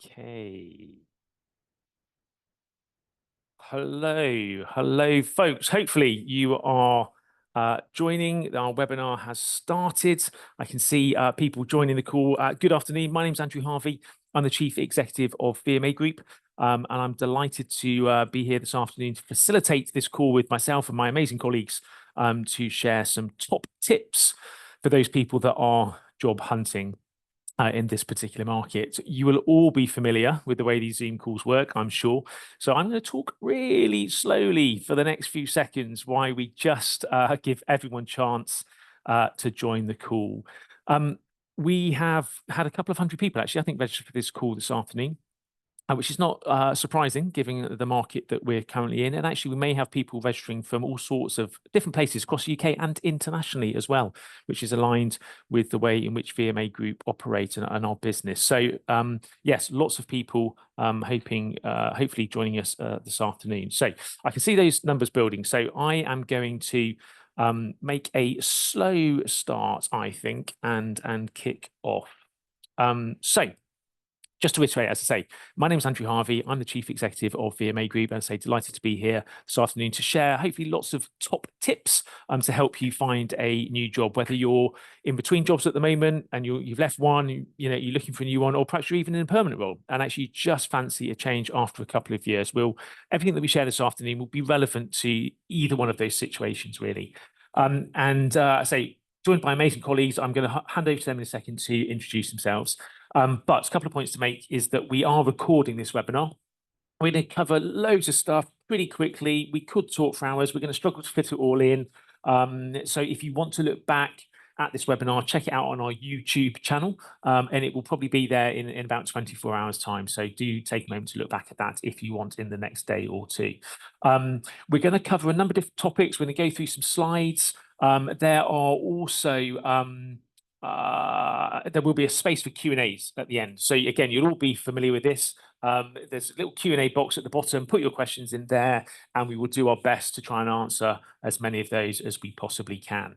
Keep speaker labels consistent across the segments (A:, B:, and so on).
A: Okay. Hello, folks. Hopefully you are joining. Our webinar has started. I can see people joining the call. Good afternoon. My name is Andrew Harvey. I'm the Chief Executive of VMA Group, and I'm delighted to be here this afternoon to facilitate this call with myself and my amazing colleagues to share some top tips for those people that are job hunting. In this particular market. You will all be familiar with the way these Zoom calls work, I'm sure. So I'm going to talk really slowly for the next few seconds while we just give everyone a chance to join the call. We have had a couple of hundred people actually, I think, registered for this call this afternoon. Which is not surprising given the market that we're currently in. And actually, we may have people registering from all sorts of different places across the UK and internationally as well, which is aligned with the way in which VMA Group operate and our business. So yes, lots of people hopefully joining us this afternoon. So I can see those numbers building. So I am going to make a slow start, I think, and kick off. So just to reiterate, as I say, my name is Andrew Harvey. I'm the Chief Executive of VMA Group, and I say delighted to be here this afternoon to share hopefully lots of top tips to help you find a new job, whether you're in between jobs at the moment and you've left one, you're looking for a new one, or perhaps you're even in a permanent role and actually just fancy a change after a couple of years. Everything that we share this afternoon will be relevant to either one of those situations, really. I say, joined by amazing colleagues, I'm going to hand over to them in a second to introduce themselves. But a couple of points to make is that we are recording this webinar. We're going to cover loads of stuff pretty quickly. We could talk for hours. We're going to struggle to fit it all in. So if you want to look back at this webinar, check it out on our YouTube channel, and it will probably be there in about 24 hours time. So do take a moment to look back at that if you want in the next day or two. We're going to cover a number of different topics. We're going to go through some slides. There are also there will be a space for Q&As at the end. So again, you'll all be familiar with this. There's a little Q&A box at the bottom. Put your questions in there, and we will do our best to try and answer as many of those as we possibly can.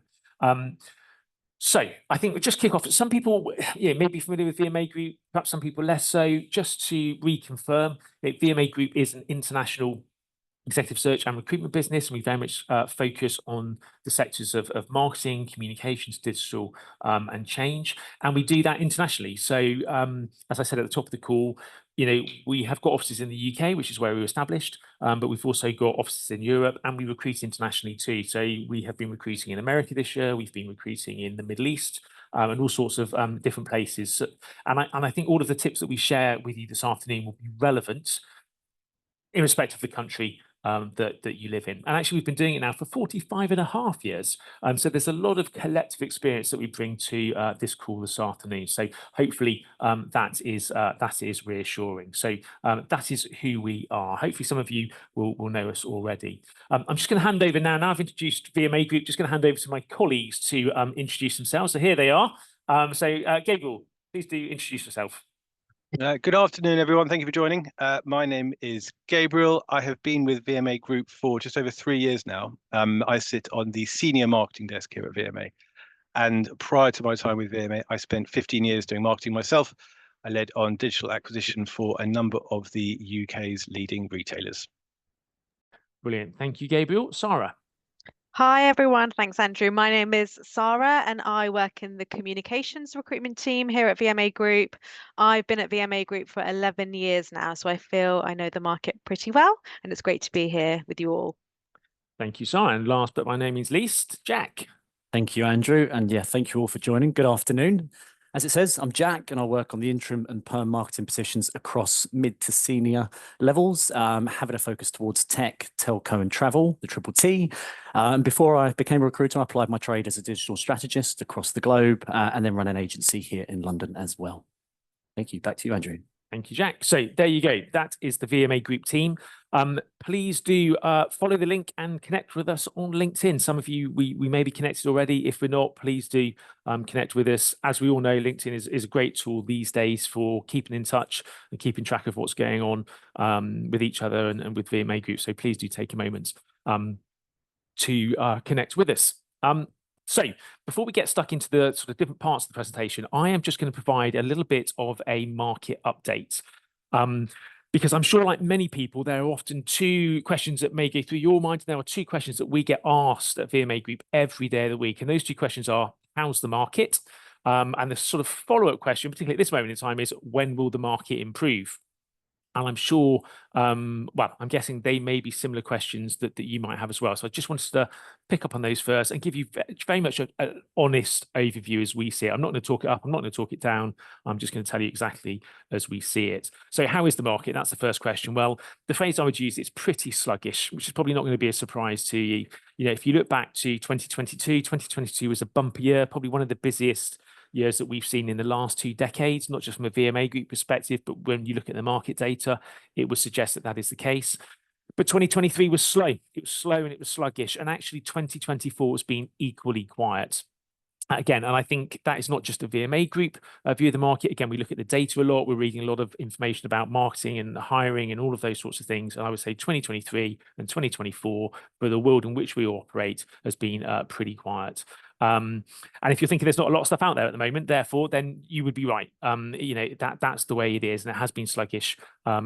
A: So I think we'll just kick off. Some people may be familiar with VMA Group, perhaps some people less so. Just to reconfirm, VMA Group is an international executive search and recruitment business, and we very much focus on the sectors of marketing, communications, digital, and change. And we do that internationally. So as I said at the top of the call, we have got offices in the UK, which is where we were established, but we've also got offices in Europe, and we recruit internationally too. So we have been recruiting in America this year. We've been recruiting in the Middle East, and all sorts of different places. And I think all of the tips that we share with you this afternoon will be relevant irrespective of the country that you live in. And actually, we've been doing it now for 45.5 years. So there's a lot of collective experience that we bring to this call this afternoon. So hopefully that is reassuring. So that is who we are. Hopefully some of you will know us already. I'm just going to hand over now. Now I've introduced VMA Group, just going to hand over to my colleagues to introduce themselves. So here they are. Gabriel, please do introduce yourself.
B: Good afternoon, everyone. Thank you for joining. My name is Gabriel. I have been with VMA Group for just over 3 years now. I sit on the senior marketing desk here at VMA. And prior to my time with VMA, I spent 15 years doing marketing myself. I led on digital acquisition for a number of the UK's leading retailers.
A: Brilliant. Thank you, Gabriel. Sarah.
C: Hi, everyone. Thanks, Andrew. My name is Sarah, and I work in the communications recruitment team here at VMA Group. I've been at VMA Group for 11 years now, so I feel I know the market pretty well, and it's great to be here with you all.
A: Thank you, Sarah. And last but by no means least, Jack.
D: Thank you, Andrew. And yeah, thank you all for joining. Good afternoon. As it says, I'm Jack, and I work on the interim and perm marketing positions across mid to senior levels, having a focus towards tech, telco, and travel, the triple T. And before I became a recruiter, I applied my trade as a digital strategist across the globe, and then run an agency here in London as well. Thank you. Back to you, Andrew.
A: Thank you, Jack. So there you go. That is the VMA Group team. Please do follow the link and connect with us on LinkedIn. Some of you, we may be connected already. If we're not, please do connect with us. As we all know, LinkedIn is a great tool these days for keeping in touch and keeping track of what's going on with each other and with VMA Group. So please do take a moment to connect with us. So before we get stuck into the sort of different parts of the presentation, I am just going to provide a little bit of a market update. Because I'm sure, like many people, there are often two questions that may go through your mind. There are two questions that we get asked at VMA Group every day of the week. And those two questions are, how's the market? And the sort of follow-up question, particularly at this moment in time, is when will the market improve? And I'm sure, well, I'm guessing they may be similar questions that you might have as well. So I just wanted to pick up on those first and give you very much an honest overview as we see it. I'm not going to talk it up. I'm not going to talk it down. I'm just going to tell you exactly as we see it. So how is the market? That's the first question. Well, the phrase I would use is pretty sluggish, which is probably not going to be a surprise to you. You know, if you look back to 2022 was a bumper year, probably one of the busiest years that we've seen in the last 2 decades, not just from a VMA Group perspective, but when you look at the market data, it would suggest that that is the case. But 2023 was slow. It was slow and it was sluggish. And actually 2024 has been equally quiet. Again, and I think that is not just a VMA Group view of the market. Again, we look at the data a lot. We're reading a lot of information about marketing and hiring and all of those sorts of things. And I would say 2023 and 2024 for the world in which we operate has been pretty quiet. And if you're thinking there's not a lot of stuff out there at the moment, therefore, then you would be right. You know, that's the way it is, and it has been sluggish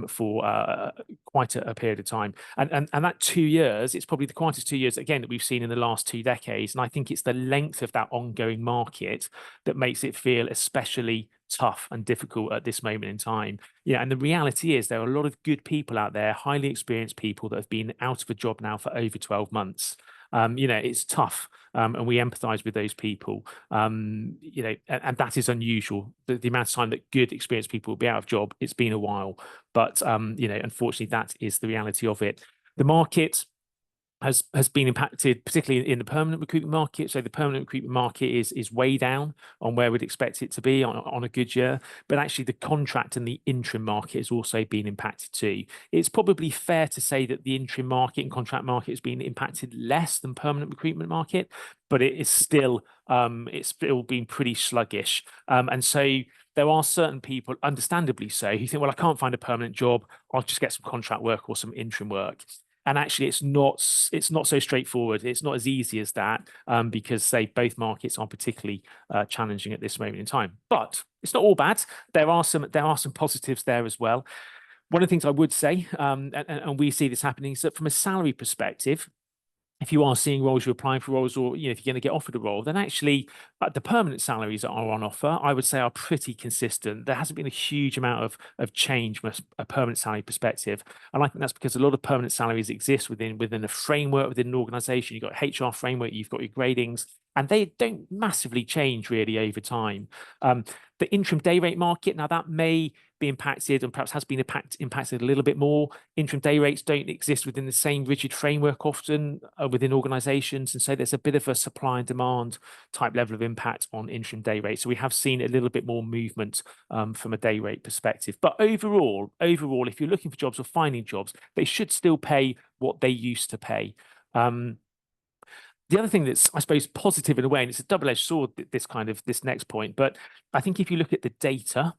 A: for quite a period of time. And that 2 years, it's probably the quietest 2 years again that we've seen in the last 2 decades. And I think it's the length of that ongoing market that makes it feel especially tough and difficult at this moment in time. Yeah, and the reality is there are a lot of good people out there, highly experienced people that have been out of a job now for over 12 months. You know, it's tough, and we empathize with those people. You know, and that is unusual. The amount of time that good, experienced people will be out of job, it's been a while. But, you know, unfortunately, that is the reality of it. The market has been impacted, particularly in the permanent recruitment market. So the permanent recruitment market is way down on where we'd expect it to be on a good year. But actually the contract and the interim market has also been impacted too. It's probably fair to say that the interim market and contract market has been impacted less than permanent recruitment market, but it is still it's still been pretty sluggish. And so there are certain people, understandably so, who think, well, I can't find a permanent job. I'll just get some contract work or some interim work. And actually, it's not so straightforward. It's not as easy as that, because say both markets are particularly challenging at this moment in time. But it's not all bad. There are some positives there as well. One of the things I would say, and we see this happening, is that from a salary perspective, if you are seeing roles, you're applying for roles, or you know, if you're going to get offered a role, then actually the permanent salaries that are on offer, I would say, are pretty consistent. There hasn't been a huge amount of change from a permanent salary perspective, and I think that's because a lot of permanent salaries exist within a framework, within an organisation. You've got HR framework, you've got your gradings, and they don't massively change really over time. The interim day rate market, now that may be impacted and perhaps has been impacted a little bit more. Interim day rates don't exist within the same rigid framework often within organizations. And so there's a bit of a supply and demand type level of impact on interim day rates. So we have seen a little bit more movement from a day rate perspective. But overall, if you're looking for jobs or finding jobs, they should still pay what they used to pay. The other thing that's, I suppose, positive in a way, and it's a double-edged sword, this next point, but I think if you look at the data,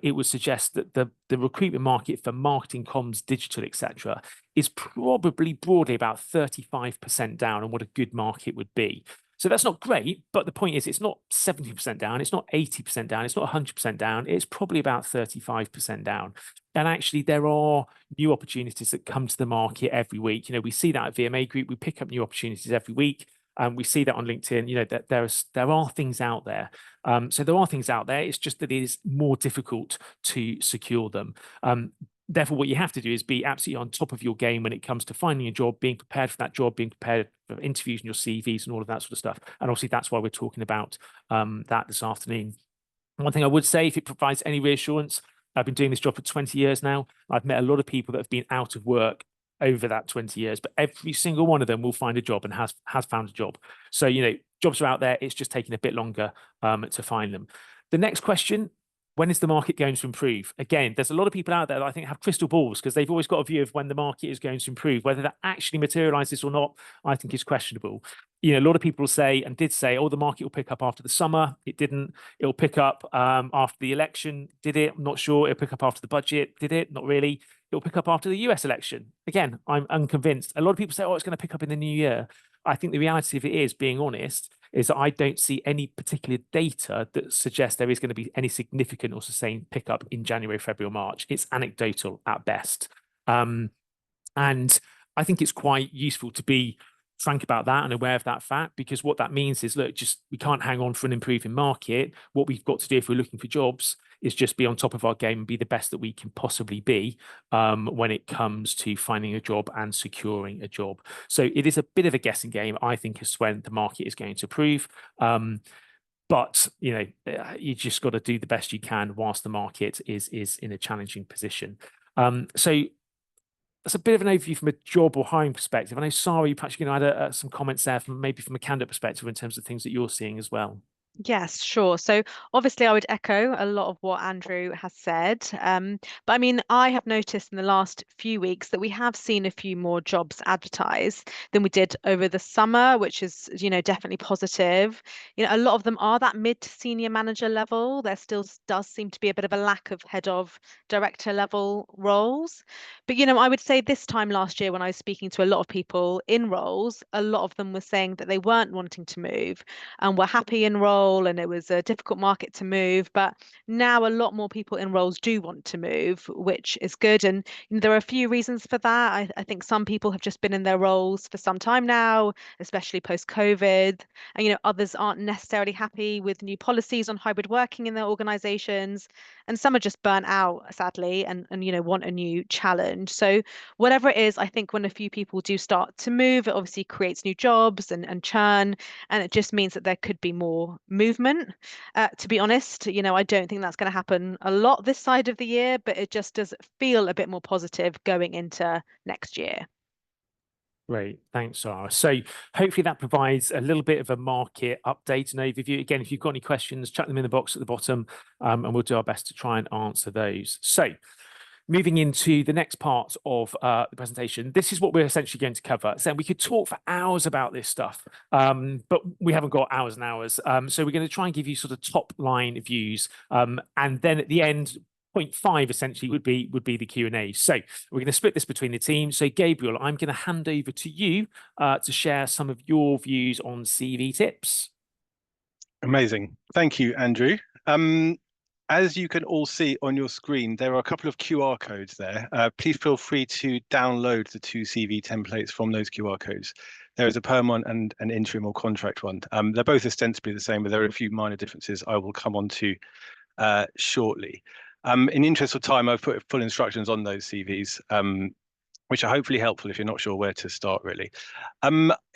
A: it would suggest that the recruitment market for marketing, comms, digital, etc., is probably broadly about 35% down on what a good market would be. So that's not great, but the point is it's not 70% down, it's not 80% down, it's not 100% down, it's probably about 35% down. And actually there are new opportunities that come to the market every week. You know, we see that at VMA Group, we pick up new opportunities every week. And we see that on LinkedIn, you know, that there are things out there. So there are things out there, it's just that it is more difficult to secure them. Therefore, what you have to do is be absolutely on top of your game when it comes to finding a job, being prepared for that job, being prepared for interviews and your CVs and all of that sort of stuff. And obviously, that's why we're talking about that this afternoon. One thing I would say, if it provides any reassurance, I've been doing this job for 20 years now. I've met a lot of people that have been out of work over that 20 years, but every single one of them will find a job and has found a job. So, you know, jobs are out there. It's just taking a bit longer to find them. The next question: when is the market going to improve? Again, there's a lot of people out there that I think have crystal balls because they've always got a view of when the market is going to improve. Whether that actually materializes or not, I think is questionable. You know, a lot of people say and did say, oh, the market will pick up after the summer. It didn't. It'll pick up after the election. Did it? I'm not sure. It'll pick up after the budget. Did it? Not really. It'll pick up after the US election. Again, I'm unconvinced. A lot of people say, oh, it's going to pick up in the new year. I think the reality of it is, being honest, is that I don't see any particular data that suggests there is going to be any significant or sustained pickup in January, February, or March. It's anecdotal at best. And I think it's quite useful to be frank about that and aware of that fact, because what that means is, look, just we can't hang on for an improving market. What we've got to do if we're looking for jobs is just be on top of our game and be the best that we can possibly be when it comes to finding a job and securing a job. So it is a bit of a guessing game, I think, as to when the market is going to improve. But you just got to do the best you can whilst the market is in a challenging position. So that's a bit of an overview from a job or hiring perspective. I know, Sarah, you perhaps add some comments there from maybe from a candidate perspective in terms of things that you're seeing as well.
C: Yes, sure. So obviously I would echo a lot of what Andrew has said. But I mean, I have noticed in the last few weeks that we have seen a few more jobs advertised than we did over the summer, which is, definitely positive. A lot of them are that mid to senior manager level. There still does seem to be a bit of a lack of head of director level roles. But, I would say this time last year when I was speaking to a lot of people in roles, a lot of them were saying that they weren't wanting to move and were happy in role, and it was a difficult market to move. But now a lot more people in roles do want to move, which is good. And there are a few reasons for that. I think some people have just been in their roles for some time now, especially post-COVID. And others aren't necessarily happy with new policies on hybrid working in their organizations. And some are just burnt out, sadly, and want a new challenge. So whatever it is, I think when a few people do start to move, it obviously creates new jobs and churn, and it just means that there could be more movement. To be honest, I don't think that's going to happen a lot this side of the year, but it just does feel a bit more positive going into next year.
A: Great, thanks, Sarah. So hopefully that provides a little bit of a market update and overview. Again, if you've got any questions, chuck them in the box at the bottom, and we'll do our best to try and answer those. So moving into the next part of the presentation, this is what we're essentially going to cover. So we could talk for hours about this stuff, but we haven't got hours and hours. So we're going to try and give you sort of top line views, and then at the end, point 5 essentially would be the Q&A. So we're going to split this between the team. So Gabriel, I'm going to hand over to you to share some of your views on CV tips.
B: Amazing. Thank you, Andrew. As you can all see on your screen, there are a couple of QR codes there. Please feel free to download the 2 CV templates from those QR codes. There is a perm one and an interim or contract one. They're both ostensibly the same, but there are a few minor differences I will come on to shortly. In the interest of time, I've put full instructions on those CVs, which are hopefully helpful if you're not sure where to start, really.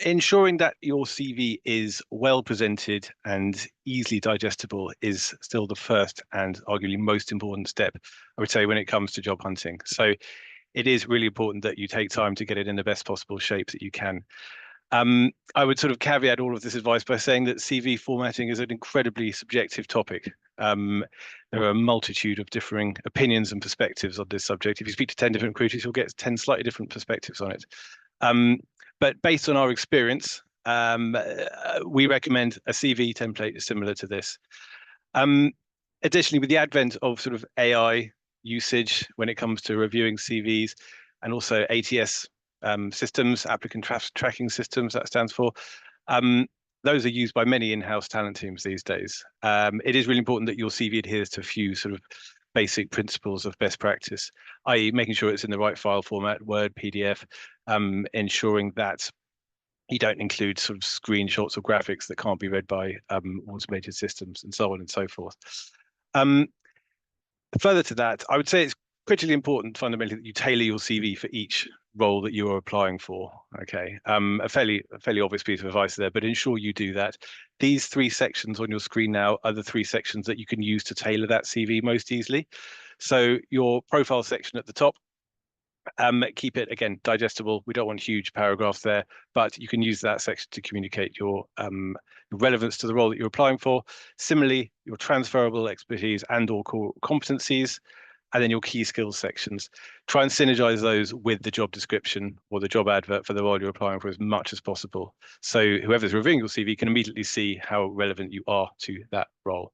B: Ensuring that your CV is well presented and easily digestible is still the first and arguably most important step, I would say, when it comes to job hunting. So it is really important that you take time to get it in the best possible shape that you can. I would sort of caveat all of this advice by saying that CV formatting is an incredibly subjective topic. There are a multitude of differing opinions and perspectives on this subject. If you speak to 10 different recruiters, you'll get 10 slightly different perspectives on it. But based on our experience, we recommend a CV template similar to this. Additionally, with the advent of sort of AI usage when it comes to reviewing CVs, and also ATS systems, applicant tracking systems, that stands for, those are used by many in-house talent teams these days. It is really important that your CV adheres to a few sort of basic principles of best practice, i.e. making sure it's in the right file format, Word, PDF, ensuring that you don't include sort of screenshots or graphics that can't be read by automated systems, and so on and so forth. Further to that, I would say it's critically important fundamentally that you tailor your CV for each role that you are applying for. Okay, a fairly obvious piece of advice there, but ensure you do that. These 3 sections on your screen now are the 3 sections that you can use to tailor that CV most easily. So your profile section at the top, keep it, again, digestible. We don't want huge paragraphs there, but you can use that section to communicate your relevance to the role that you're applying for. Similarly, your transferable expertise and or core competencies, and then your key skills sections. Try and synergize those with the job description or the job advert for the role you're applying for as much as possible. So whoever's reviewing your CV can immediately see how relevant you are to that role.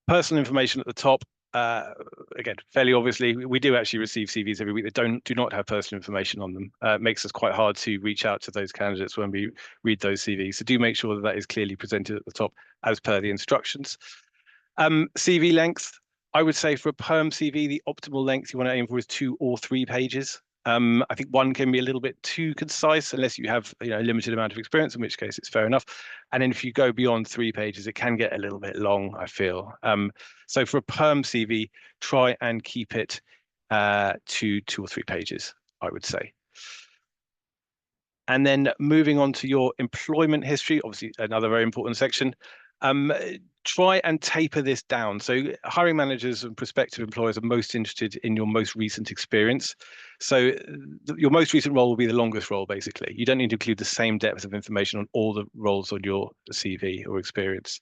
B: Personal information at the top. again, fairly obviously, we do actually receive CVs every week that do not have personal information on them. It makes us quite hard to reach out to those candidates when we read those CVs. So do make sure that that is clearly presented at the top as per the instructions. CV length, I would say for a perm CV, the optimal length you want to aim for is 2 or 3 pages. I think 1 can be a little bit too concise unless you have a limited amount of experience, in which case it's fair enough. And then if you go beyond 3 pages, it can get a little bit long, I feel. So for a perm CV, try and keep it to 2 or 3 pages, I would say. And then moving on to your employment history, obviously another very important section. Try and taper this down. So hiring managers and prospective employers are most interested in your most recent experience. So your most recent role will be the longest role, basically. You don't need to include the same depth of information on all the roles on your CV or experience.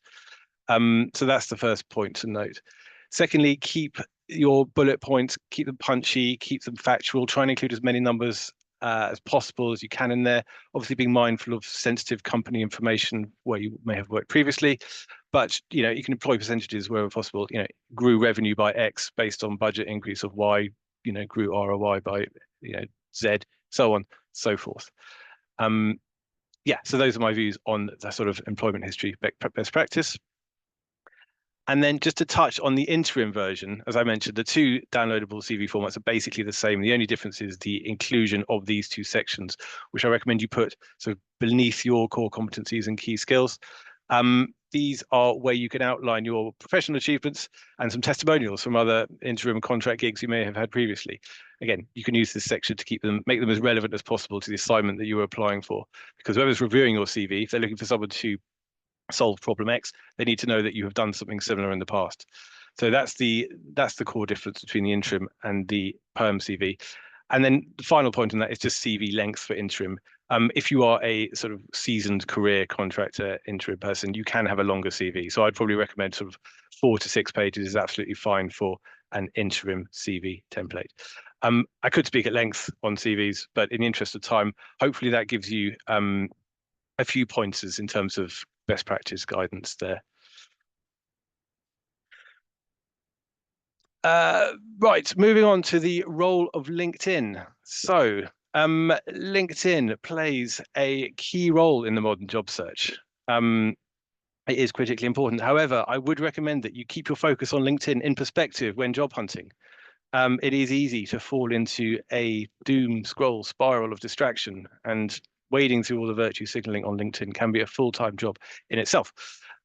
B: So that's the first point to note. Secondly, keep your bullet points, keep them punchy, keep them factual, try and include as many numbers as possible as you can in there. Obviously being mindful of sensitive company information where you may have worked previously, but you can employ percentages wherever possible. Grew revenue by X based on budget increase of Y, grew ROI by Z, so on, so forth. Yeah, so those are my views on the sort of employment history best practice. And then just to touch on the interim version, as I mentioned, the 2 downloadable CV formats are basically the same. The only difference is the inclusion of these 2 sections, which I recommend you put sort of beneath your core competencies and key skills. These are where you can outline your professional achievements and some testimonials from other interim contract gigs you may have had previously. Again, you can use this section to make them as relevant as possible to the assignment that you were applying for, because whoever's reviewing your CV, if they're looking for someone to solve problem X, they need to know that you have done something similar in the past. So that's the core difference between the interim and the perm CV. And then the final point on that is just CV length for interim. If you are a sort of seasoned career contractor interim person, you can have a longer CV. So I'd probably recommend sort of 4 to 6 pages is absolutely fine for an interim CV template. I could speak at length on CVs, but in the interest of time, hopefully that gives you a few pointers in terms of best practice guidance there. Right, moving on to the role of LinkedIn. So LinkedIn plays a key role in the modern job search. It is critically important. However, I would recommend that you keep your focus on LinkedIn in perspective when job hunting. It is easy to fall into a doom scroll spiral of distraction, and wading through all the virtue signaling on LinkedIn can be a full-time job in itself.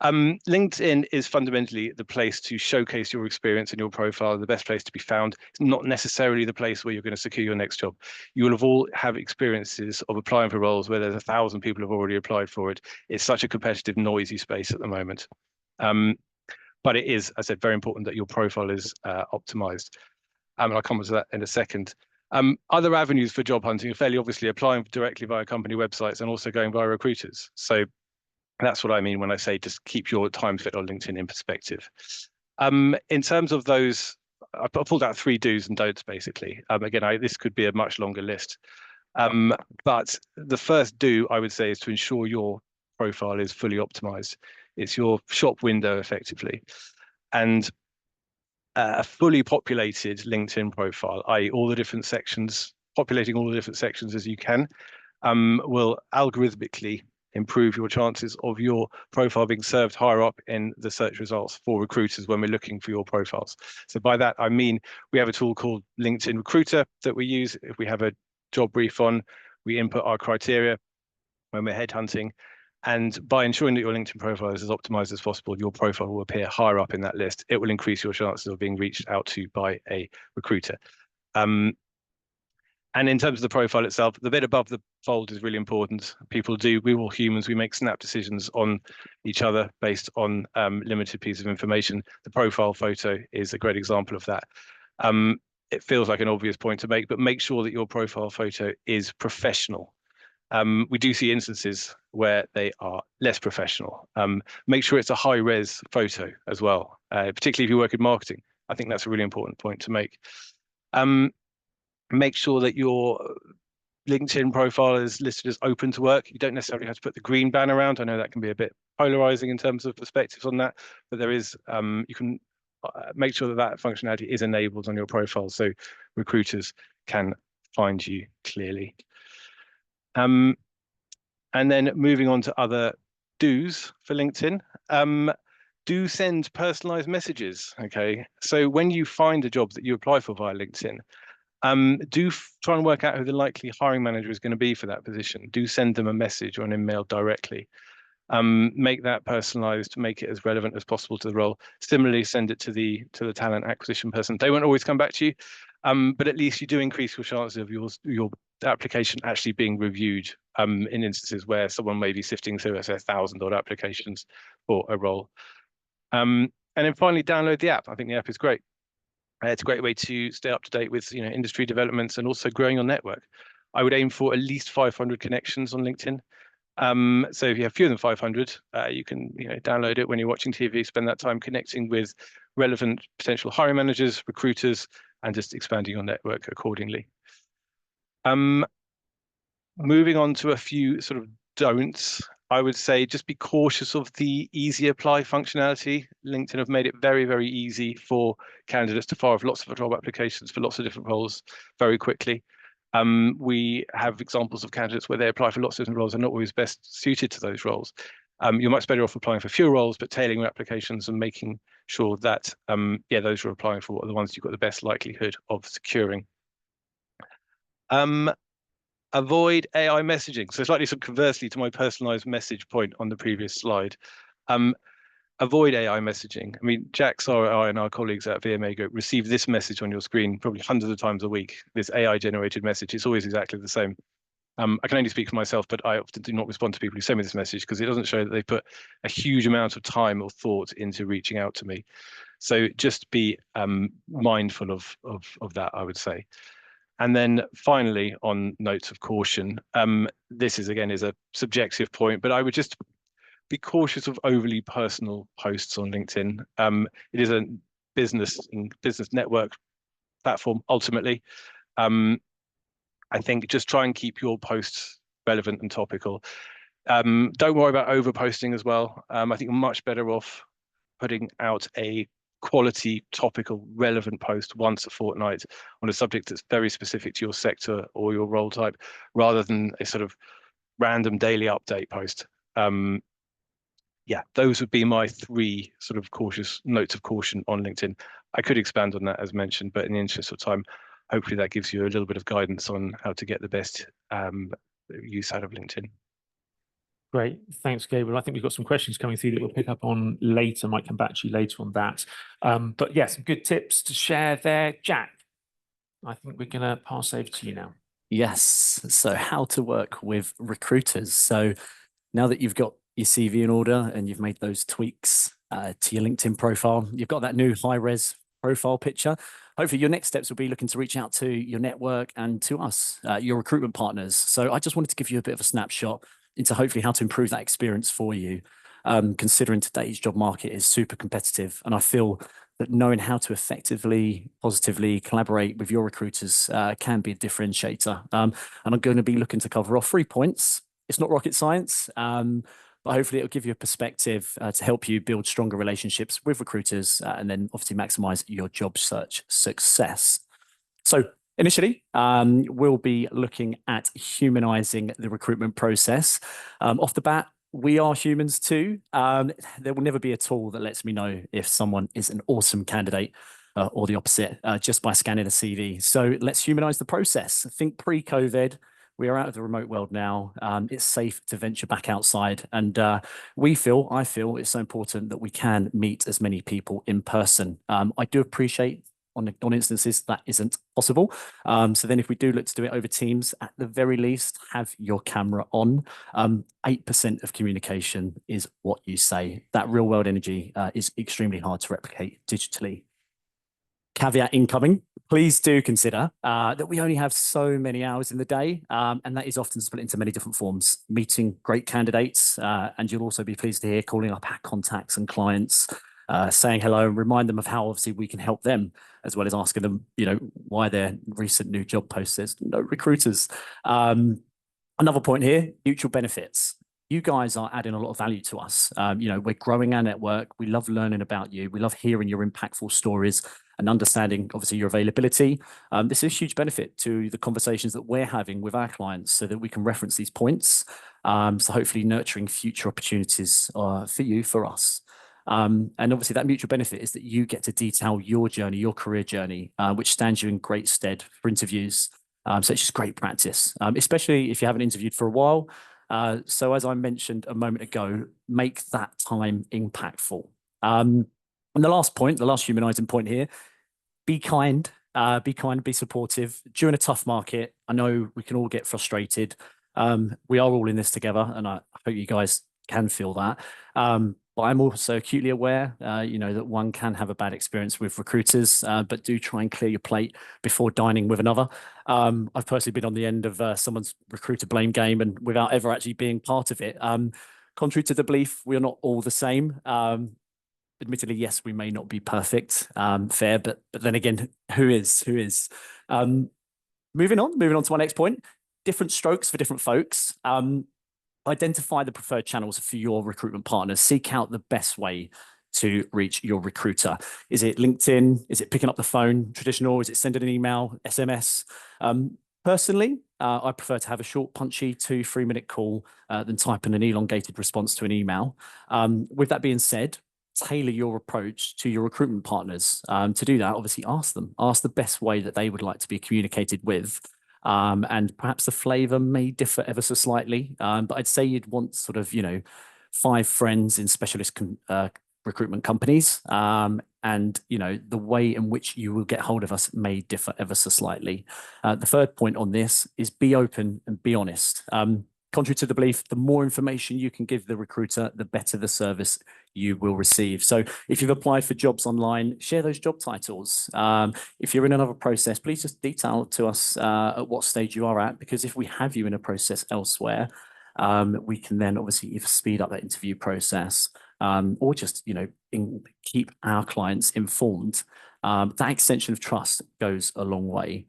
B: LinkedIn is fundamentally the place to showcase your experience and your profile, the best place to be found. It's not necessarily the place where you're going to secure your next job. You will have all have experiences of applying for roles where there's 1,000 people who have already applied for it. It's such a competitive, noisy space at the moment. But it is, as I said, very important that your profile is optimized. And I'll come to that in a second. Other avenues for job hunting are fairly obviously applying directly via company websites and also going via recruiters. So that's what I mean when I say just keep your time fit on LinkedIn in perspective. In terms of those, I pulled out 3 do's and don'ts basically. Again, this could be a much longer list. But the first do I would say is to ensure your profile is fully optimized. It's your shop window effectively. And a fully populated LinkedIn profile, i.e. all the different sections, populating all the different sections as you can, will algorithmically improve your chances of your profile being served higher up in the search results for recruiters when we're looking for your profiles. So by that, I mean, we have a tool called LinkedIn Recruiter that we use. If we have a job brief on, we input our criteria when we're headhunting. And by ensuring that your LinkedIn profile is as optimized as possible, your profile will appear higher up in that list. It will increase your chances of being reached out to by a recruiter. And in terms of the profile itself, the bit above the fold is really important. We're all humans, we make snap decisions on each other based on limited piece of information. The profile photo is a great example of that. It feels like an obvious point to make, but make sure that your profile photo is professional. We do see instances where they are less professional. Make sure it's a high-res photo as well, particularly if you work in marketing. I think that's a really important point to make. Make sure that your LinkedIn profile is listed as open to work. You don't necessarily have to put the green banner around. I know that can be a bit polarizing in terms of perspectives on that, but there is, you can make sure that that functionality is enabled on your profile so recruiters can find you clearly. And then moving on to other do's for LinkedIn. Do send personalized messages. Okay, so when you find a job that you apply for via LinkedIn, try and work out who the likely hiring manager is going to be for that position. Do send them a message or an email directly. Make that personalized, make it as relevant as possible to the role. Similarly, send it to the talent acquisition person. They won't always come back to you, but at least you do increase your chances of your application actually being reviewed in instances where someone may be sifting through, say, 1,000-odd applications for a role. And then finally, download the app. I think the app is great. It's a great way to stay up to date with industry developments and also growing your network. I would aim for at least 500 connections on LinkedIn. So if you have fewer than 500, you can download it when you're watching TV, spend that time connecting with relevant potential hiring managers, recruiters, and just expanding your network accordingly. Moving on to a few sort of don'ts, I would say just be cautious of the easy apply functionality. LinkedIn have made it very, very easy for candidates to fire off lots of job applications for lots of different roles very quickly. We have examples of candidates where they apply for lots of different roles and not always best suited to those roles. You're much better off applying for fewer roles, but tailoring your applications and making sure that those you're applying for are the ones you've got the best likelihood of securing. Avoid AI messaging. So slightly sort of conversely to my personalized message point on the previous slide. Avoid AI messaging. I mean, Jack, Sarah, I, and our colleagues at VMA Group receive this message on your screen probably hundreds of times a week, this AI-generated message. It's always exactly the same. I can only speak for myself, but I often do not respond to people who send me this message because it doesn't show that they put a huge amount of time or thought into reaching out to me. So just be mindful of that, I would say. And then finally, on notes of caution, this is a subjective point, but I would just be cautious of overly personal posts on LinkedIn. It is a business network platform ultimately. I think just try and keep your posts relevant and topical. Don't worry about over posting as well. I think you're much better off putting out a quality, topical, relevant post once a fortnight on a subject that's very specific to your sector or your role type, rather than a sort of random daily update post. Those would be my three sort of cautious notes of caution on LinkedIn. I could expand on that as mentioned, but in the interest of time, hopefully that gives you a little bit of guidance on how to get the best use out of LinkedIn.
A: Great, thanks, Gabriel. I think we've got some questions coming through that we'll pick up on later. Might come back to you later on that. But yeah, some good tips to share there. Jack, I think we're going to pass over to you now.
D: Yes. So how to work with recruiters. So now that you've got your CV in order and you've made those tweaks to your LinkedIn profile, you've got that new high-res profile picture. Hopefully your next steps will be looking to reach out to your network and to us, your recruitment partners. So I just wanted to give you a bit of a snapshot into hopefully how to improve that experience for you, considering today's job market is super competitive. And I feel that knowing how to effectively, positively collaborate with your recruiters can be a differentiator. And I'm going to be looking to cover off 3 points. It's not rocket science, but hopefully it'll give you a perspective to help you build stronger relationships with recruiters and then obviously maximize your job search success. So initially, we'll be looking at humanizing the recruitment process. Off the bat, we are humans too. There will never be a tool that lets me know if someone is an awesome candidate or the opposite just by scanning a CV. So let's humanize the process. Think pre-COVID. We are out of the remote world now. It's safe to venture back outside. And I feel it's so important that we can meet as many people in person. I do appreciate on instances that isn't possible. So then if we do look to do it over Teams, at the very least, have your camera on. 8% of communication is what you say. That real world energy is extremely hard to replicate digitally. Caveat incoming, please do consider that we only have so many hours in the day, and that is often split into many different forms. Meeting great candidates, and you'll also be pleased to hear calling up our contacts and clients, saying hello and remind them of how obviously we can help them, as well as asking them, why their recent new job post says no recruiters. Another point here, mutual benefits. you guys are adding a lot of value to us. We're growing our network. We love learning about you. We love hearing your impactful stories and understanding, obviously, your availability. This is a huge benefit to the conversations that we're having with our clients so that we can reference these points. So hopefully nurturing future opportunities for you, for us. And obviously that mutual benefit is that you get to detail your journey, your career journey, which stands you in great stead for interviews. So it's just great practice, especially if you haven't interviewed for a while. So as I mentioned a moment ago, make that time impactful. And the last point, the last humanizing point here, be kind, be supportive. During a tough market, I know we can all get frustrated. We are all in this together, and I hope you guys can feel that. But I'm also acutely aware, that one can have a bad experience with recruiters, but do try and clear your plate before dining with another. I've personally been on the end of someone's recruiter blame game, and without ever actually being part of it. Contrary to the belief, we are not all the same. Admittedly, yes, we may not be perfect, fair, but then again, who is? Moving on to our next point, different strokes for different folks. Identify the preferred channels for your recruitment partners. Seek out the best way to reach your recruiter. Is it LinkedIn? Is it picking up the phone, traditional? Is it sending an email, SMS? Personally, I prefer to have a short, punchy 2-3 minute call than typing an elongated response to an email. With that being said, tailor your approach to your recruitment partners. To do that, obviously ask the best way that they would like to be communicated with. And perhaps the flavor may differ ever so slightly, but I'd say you'd want sort of, 5 friends in specialist recruitment companies. And, the way in which you will get hold of us may differ ever so slightly. The third point on this is be open and be honest. Contrary to the belief, the more information you can give the recruiter, the better the service you will receive. So if you've applied for jobs online, share those job titles. If you're in another process, please just detail to us at what stage you are at, because if we have you in a process elsewhere, we can then obviously either speed up that interview process or just, keep our clients informed. That extension of trust goes a long way.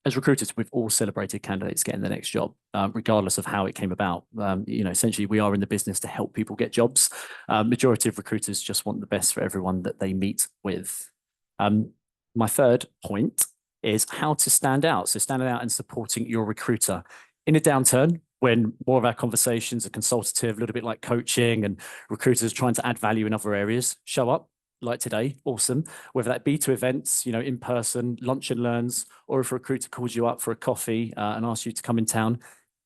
D: As recruiters, we've all celebrated candidates getting the next job, regardless of how it came about. Essentially, we are in the business to help people get jobs. Majority of recruiters just want the best for everyone that they meet with. My third point is how to stand out. So standing out and supporting your recruiter. In a downturn, when more of our conversations are consultative, a little bit like coaching, and recruiters trying to add value in other areas, show up. Like today, awesome. Whether that be to events, in person, lunch and learns, or if a recruiter calls you up for a coffee and asks you to come in town,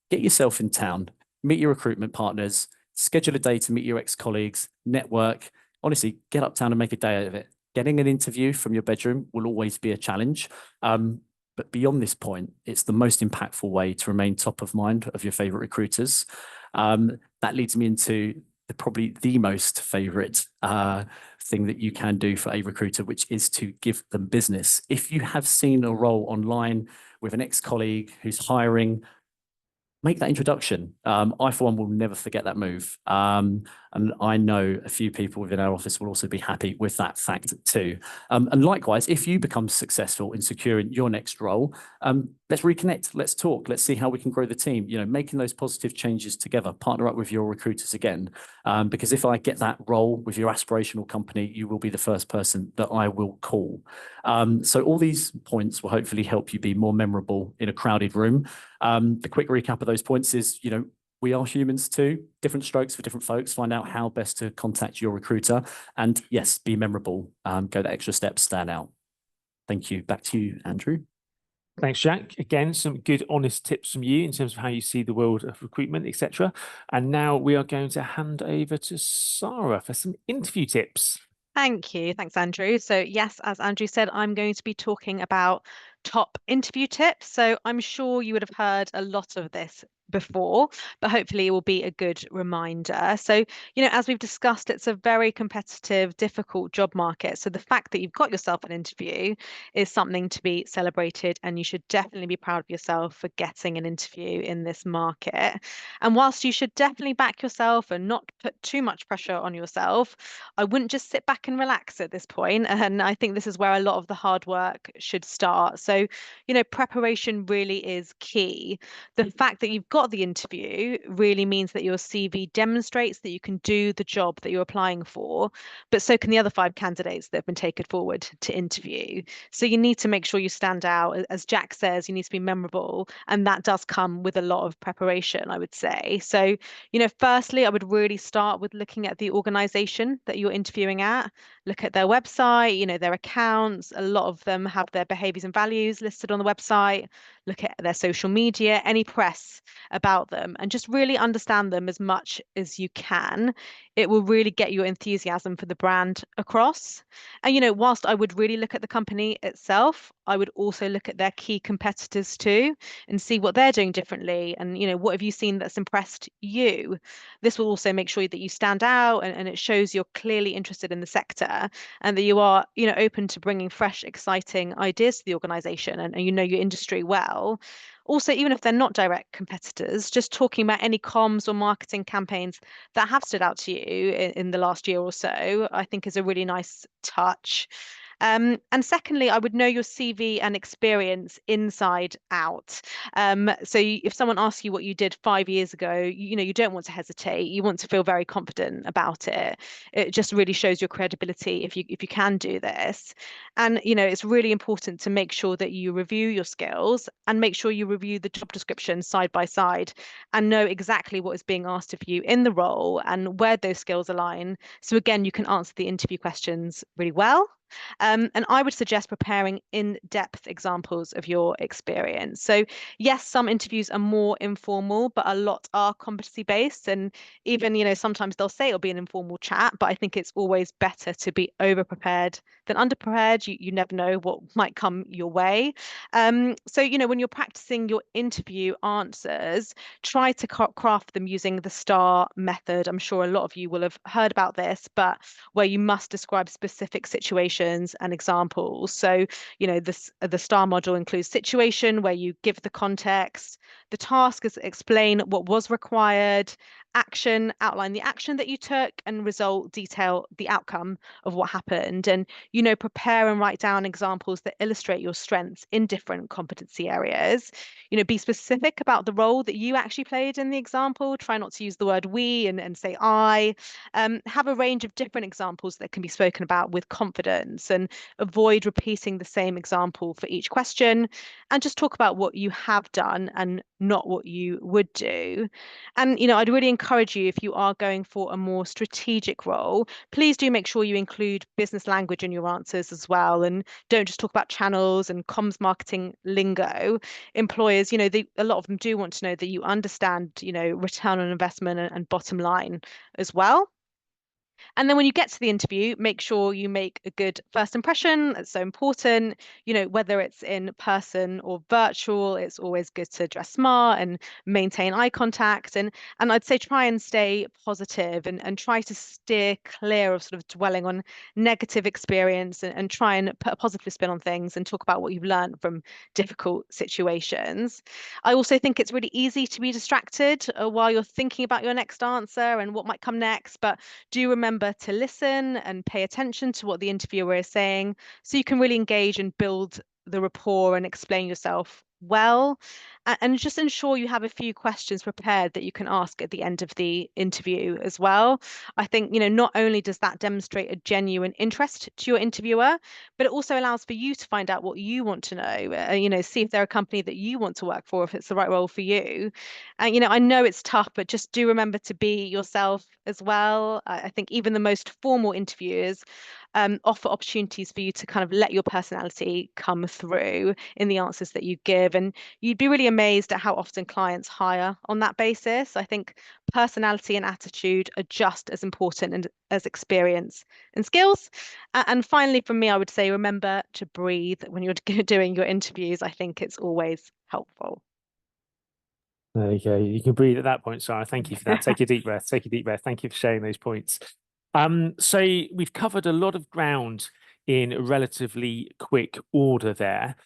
D: get yourself in town, meet your recruitment partners, schedule a day to meet your ex-colleagues, network. Honestly, get uptown and make a day out of it. Getting an interview from your bedroom will always be a challenge. But beyond this point, it's the most impactful way to remain top of mind of your favorite recruiters. That leads me into probably the most favorite thing that you can do for a recruiter, which is to give them business. If you have seen a role online with an ex-colleague who's hiring, make that introduction. I, for one, will never forget that move. And I know a few people within our office will also be happy with that fact too. And likewise, if you become successful in securing your next role, let's reconnect, let's talk, let's see how we can grow the team, making those positive changes together, partner up with your recruiters again. Because if I get that role with your aspirational company, you will be the first person that I will call. So all these points will hopefully help you be more memorable in a crowded room. The quick recap of those points is, we are humans too, different strokes for different folks. Find out how best to contact your recruiter, and yes, be memorable. Go the extra step, stand out. Thank you. Back to you, Andrew.
A: Thanks, Jack. Again, some good, honest tips from you in terms of how you see the world of recruitment, etc. And now we are going to hand over to Sarah for some interview tips.
C: Thank you. Thanks, Andrew. So yes, as Andrew said, I'm going to be talking about top interview tips. So I'm sure you would have heard a lot of this before, but hopefully it will be a good reminder. So, as we've discussed, it's a very competitive, difficult job market. So the fact that you've got yourself an interview is something to be celebrated, and you should definitely be proud of yourself for getting an interview in this market. And whilst you should definitely back yourself and not put too much pressure on yourself, I wouldn't just sit back and relax at this point. And I think this is where a lot of the hard work should start. So, preparation really is key. The fact that you've got got the interview really means that your CV demonstrates that you can do the job that you're applying for, but so can the other 5 candidates that have been taken forward to interview. So you need to make sure you stand out. As Jack says, you need to be memorable, and that does come with a lot of preparation, I would say. So, firstly, I would really start with looking at the organization that you're interviewing at. Look at their website, their accounts. A lot of them have their behaviors and values listed on the website. Look at their social media, any press about them, and just really understand them as much as you can. It will really get your enthusiasm for the brand across. And, whilst I would really look at the company itself, I would also look at their key competitors too and see what they're doing differently. And, what have you seen that's impressed you? This will also make sure that you stand out, and it shows you're clearly interested in the sector and that you are, open to bringing fresh, exciting ideas to the organization, and you know your industry well. Also, even if they're not direct competitors, just talking about any comms or marketing campaigns that have stood out to you in the last year or so, I think is a really nice touch. And secondly, I would know your CV and experience inside out. So if someone asks you what you did 5 years ago, you don't want to hesitate. You want to feel very confident about it. It just really shows your credibility if you can do this. And it's really important to make sure that you review your skills and make sure you review the job description side by side and know exactly what is being asked of you in the role and where those skills align. So again, you can answer the interview questions really well. And I would suggest preparing in-depth examples of your experience. So yes, some interviews are more informal, but a lot are competency-based. And even, sometimes they'll say it'll be an informal chat, but I think it's always better to be over-prepared than under-prepared. You never know what might come your way. So, when you're practicing your interview answers, try to craft them using the STAR method. I'm sure a lot of you will have heard about this, but where you must describe specific situations and examples. So, the STAR model includes situation, where you give the context, the task is explain what was required, action, outline the action that you took, and result, detail the outcome of what happened. And, prepare and write down examples that illustrate your strengths in different competency areas. Be specific about the role that you actually played in the example. Try not to use the word we and say I. Have a range of different examples that can be spoken about with confidence, and avoid repeating the same example for each question, and just talk about what you have done and not what you would do. And, I'd really encourage you, if you are going for a more strategic role, please do make sure you include business language in your answers as well. And don't just talk about channels and comms marketing lingo. Employers, a lot of them do want to know that you understand, return on investment and bottom line as well. And then when you get to the interview, make sure you make a good first impression. It's so important. Whether it's in person or virtual, it's always good to dress smart and maintain eye contact. And I'd say try and stay positive, and try to steer clear of sort of dwelling on negative experience, and try and put a positive spin on things and talk about what you've learned from difficult situations. I also think it's really easy to be distracted while you're thinking about your next answer and what might come next, but do remember to listen and pay attention to what the interviewer is saying, so you can really engage and build the rapport and explain yourself well. And just ensure you have a few questions prepared that you can ask at the end of the interview as well. I think, not only does that demonstrate a genuine interest to your interviewer, but it also allows for you to find out what you want to know, see if they're a company that you want to work for, if it's the right role for you. And, I know it's tough, but just do remember to be yourself as well. I think even the most formal interviewers offer opportunities for you to kind of let your personality come through in the answers that you give. And you'd be really amazed at how often clients hire on that basis. I think personality and attitude are just as important as experience and skills. And finally, from me, I would say remember to breathe when you're doing your interviews. I think it's always helpful.
A: There you go. You can breathe at that point, Sarah. Thank you for that. Take a deep breath. Take a deep breath. Thank you for sharing those points. So we've covered a lot of ground in relatively quick order there.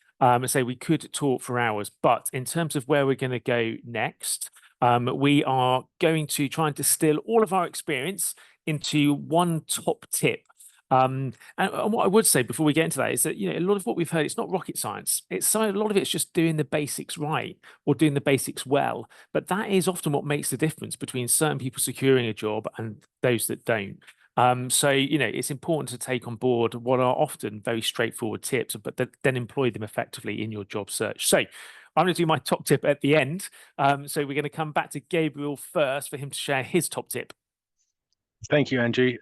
A: So we could talk for hours, but in terms of where we're going to go next, we are going to try and distill all of our experience into one top tip And what I would say before we get into that is that, a lot of what we've heard, it's not rocket science. A lot of it's just doing the basics right or doing the basics well. But that is often what makes the difference between certain people securing a job and those that don't. So, it's important to take on board what are often very straightforward tips, but then employ them effectively in your job search. So I'm going to do my top tip at the end. So we're going to come back to Gabriel first for him to share his top tip.
B: Thank you, Andrew.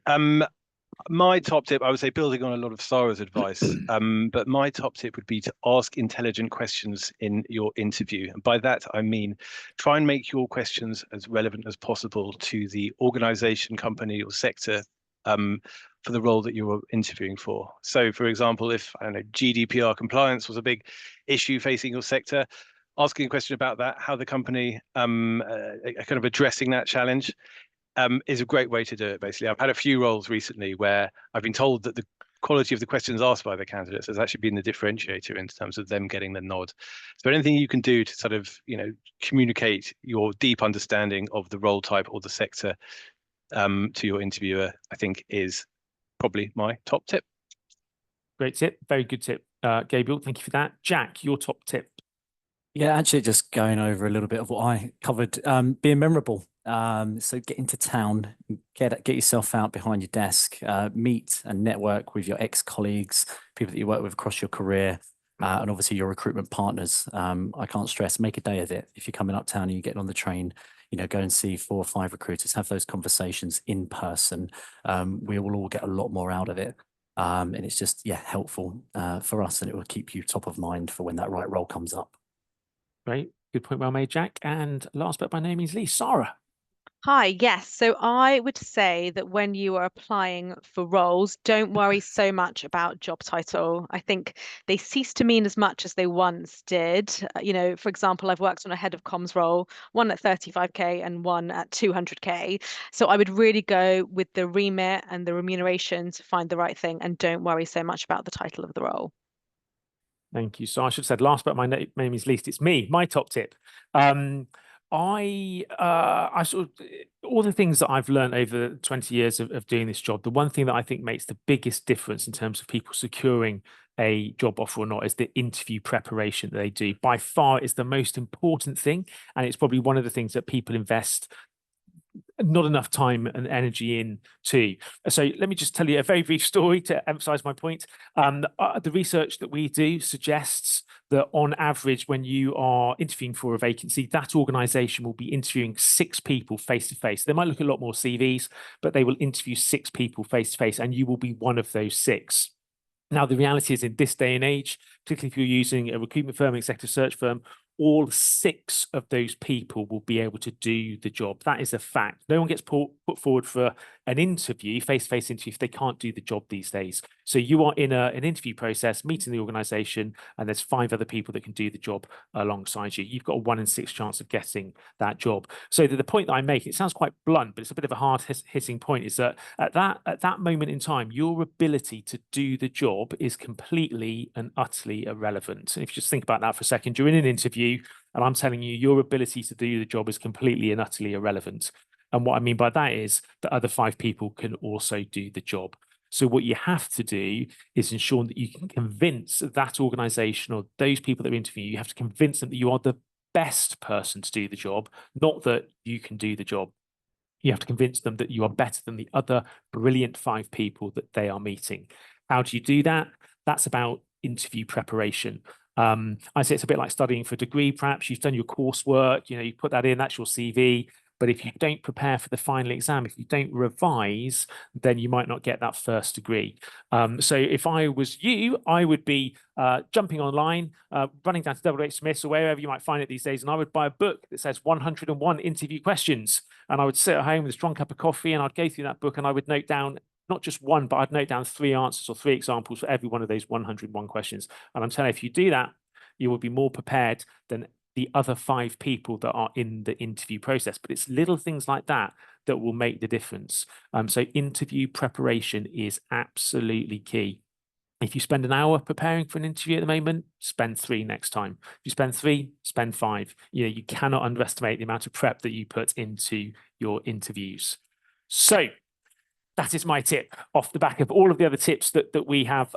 B: My top tip, I would say, building on a lot of Sarah's advice, but my top tip would be to ask intelligent questions in your interview. And by that, I mean, try and make your questions as relevant as possible to the organization, company, or sector for the role that you're interviewing for. So, for example, if, I don't know, GDPR compliance was a big issue facing your sector, asking a question about that, how the company kind of addressing that challenge, is a great way to do it, basically. I've had a few roles recently where I've been told that the quality of the questions asked by the candidates has actually been the differentiator in terms of them getting the nod. So anything you can do to sort of, communicate your deep understanding of the role type or the sector to your interviewer, I think is probably my top tip.
A: Great tip. Very good tip, Gabriel. Thank you for that. Jack, your top tip.
D: Yeah, actually just going over a little bit of what I covered, being memorable. So get into town, get yourself out behind your desk, meet and network with your ex-colleagues, people that you work with across your career, and obviously your recruitment partners. I can't stress, make a day of it. If you're coming uptown and you're getting on the train, go and see 4 or 5 recruiters, have those conversations in person. We will all get a lot more out of it. And it's just, helpful for us, and it will keep you top of mind for when that right role comes up.
A: Great. Good point, well made, Jack. And last but by no means least, Sarah.
C: Hi, yes. So I would say that when you are applying for roles, don't worry so much about job title. I think they cease to mean as much as they once did. For example, I've worked on a head of comms role, one at 35K and one at 200K. So I would really go with the remit and the remuneration to find the right thing, and don't worry so much about the title of the role.
A: Thank you. So I should have said last but my name is least. It's me, my top tip. I sort of, all the things that I've learned over 20 years of doing this job, the one thing that I think makes the biggest difference in terms of people securing a job offer or not is the interview preparation that they do. By far is the most important thing, and it's probably one of the things that people invest not enough time and energy in too. So let me just tell you a very brief story to emphasize my point. The research that we do suggests that on average, when you are interviewing for a vacancy, that organization will be interviewing 6 people face to face. They might look at a lot more CVs, but they will interview 6 people face to face, and you will be one of those 6. Now, the reality is in this day and age, particularly if you're using a recruitment firm, executive search firm, all 6 of those people will be able to do the job. That is a fact. No one gets put forward for an interview, face-to-face interview, if they can't do the job these days. So you are in an interview process, meeting the organization, and there's 5 other people that can do the job alongside you. You've got a 1 in 6 chance of getting that job. So the point that I make, it sounds quite blunt, but it's a bit of a hard-hitting point, is that at that moment in time, your ability to do the job is completely and utterly irrelevant. And if you just think about that for a second, you're in an interview, and I'm telling you, your ability to do the job is completely and utterly irrelevant. And what I mean by that is the other 5 people can also do the job. So what you have to do is ensure that you can convince that organization or those people that are interviewing you, you have to convince them that you are the best person to do the job, not that you can do the job. You have to convince them that you are better than the other brilliant 5 people that they are meeting. How do you do that? That's about interview preparation. I say it's a bit like studying for a degree. Perhaps you've done your coursework, you put that in, that's your CV. But if you don't prepare for the final exam, if you don't revise, then you might not get that first degree. So if I was you, I would be jumping online, running down to WH Smith's or wherever you might find it these days, and I would buy a book that says 101 interview questions. And I would sit at home with a strong cup of coffee, and I'd go through that book, and I would note down not just one, but I'd note down 3 answers or 3 examples for every one of those 101 questions. And I'm telling you, if you do that, you will be more prepared than the other 5 people that are in the interview process. But it's little things like that that will make the difference. So interview preparation is absolutely key. If you spend an hour preparing for an interview at the moment, spend 3 next time. If you spend 3, spend 5. You cannot underestimate the amount of prep that you put into your interviews. So that is my tip off the back of all of the other tips that we have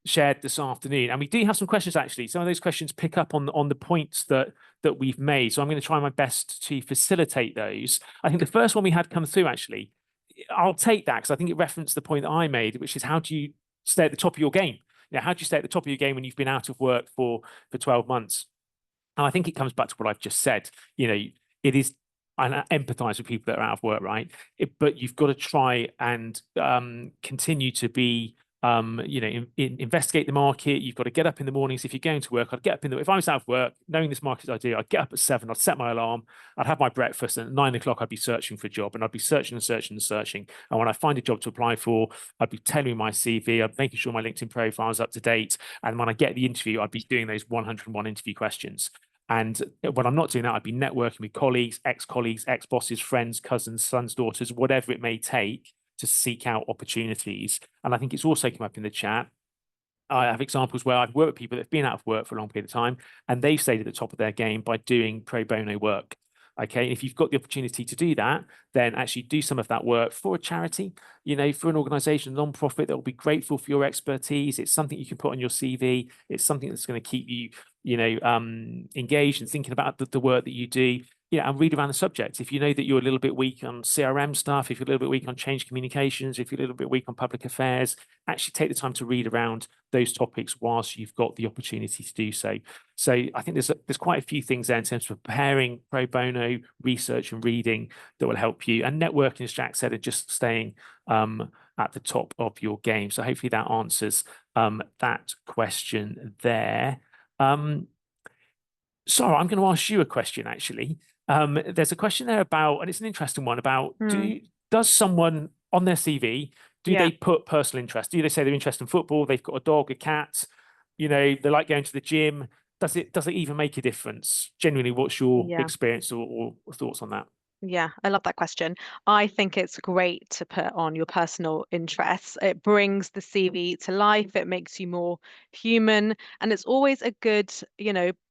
A: shared this afternoon. And we do have some questions, actually. Some of those questions pick up on the points that we've made. So I'm going to try my best to facilitate those. I think the first one we had come through, actually, I'll take that because I think it referenced the point that I made, which is how do you stay at the top of your game? How do you stay at the top of your game when you've been out of work for 12 months? And I think it comes back to what I've just said. It is, I empathize with people that are out of work, right? But you've got to try and continue to be, investigate the market. You've got to get up in the mornings. If you're going to work, I'd get up if I was out of work, knowing this market as I do, I'd get up at 7, I'd set my alarm, I'd have my breakfast, and at 9 o'clock, I'd be searching for a job, and I'd be searching and searching and searching. And when I find a job to apply for, I'd be tailoring my CV, I'd making sure my LinkedIn profile is up to date. And when I get the interview, I'd be doing those 101 interview questions. And when I'm not doing that, I'd be networking with colleagues, ex-bosses, friends, cousins, sons, daughters, whatever it may take to seek out opportunities. And I think it's also come up in the chat. I have examples where I've worked with people that have been out of work for a long period of time, and they've stayed at the top of their game by doing pro bono work. Okay, if you've got the opportunity to do that, then actually do some of that work for a charity, for an organization, a non-profit that will be grateful for your expertise. It's something you can put on your CV. It's something that's going to keep you, engaged and thinking about the work that you do. And read around the subject. If you know that you're a little bit weak on CRM stuff, if you're a little bit weak on change communications, if you're a little bit weak on public affairs, actually take the time to read around those topics whilst you've got the opportunity to do so. So I think there's quite a few things there in terms of preparing pro bono research and reading that will help you. And networking, as Jack said, and just staying at the top of your game. So hopefully that answers that question there. Sarah, I'm going to ask you a question, actually. There's a question there about, and it's an interesting one, about does someone on their CV, do they put personal interest? Do they say they're interested in football, they've got a dog, a cat, they like going to the gym? Does it even make a difference? Genuinely, what's your experience or thoughts on that?
C: Yeah, I love that question. I think it's great to put on your personal interests. It brings the CV to life. It makes you more human. And it's always a good,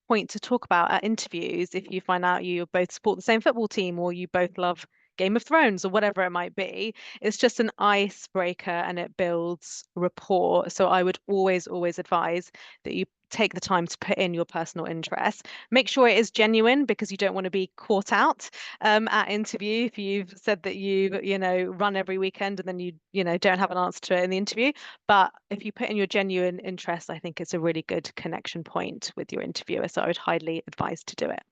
C: point to talk about at interviews if you find out you both support the same football team or you both love Game of Thrones or whatever it might be. It's just an icebreaker and it builds rapport. So I would always advise that you take the time to put in your personal interest. Make sure it is genuine because you don't want to be caught out at interview if you've said that you run every weekend and then you don't have an answer to it in the interview. But if you put in your genuine interest, I think it's a really good connection point with your interviewer. So I would highly advise to do it.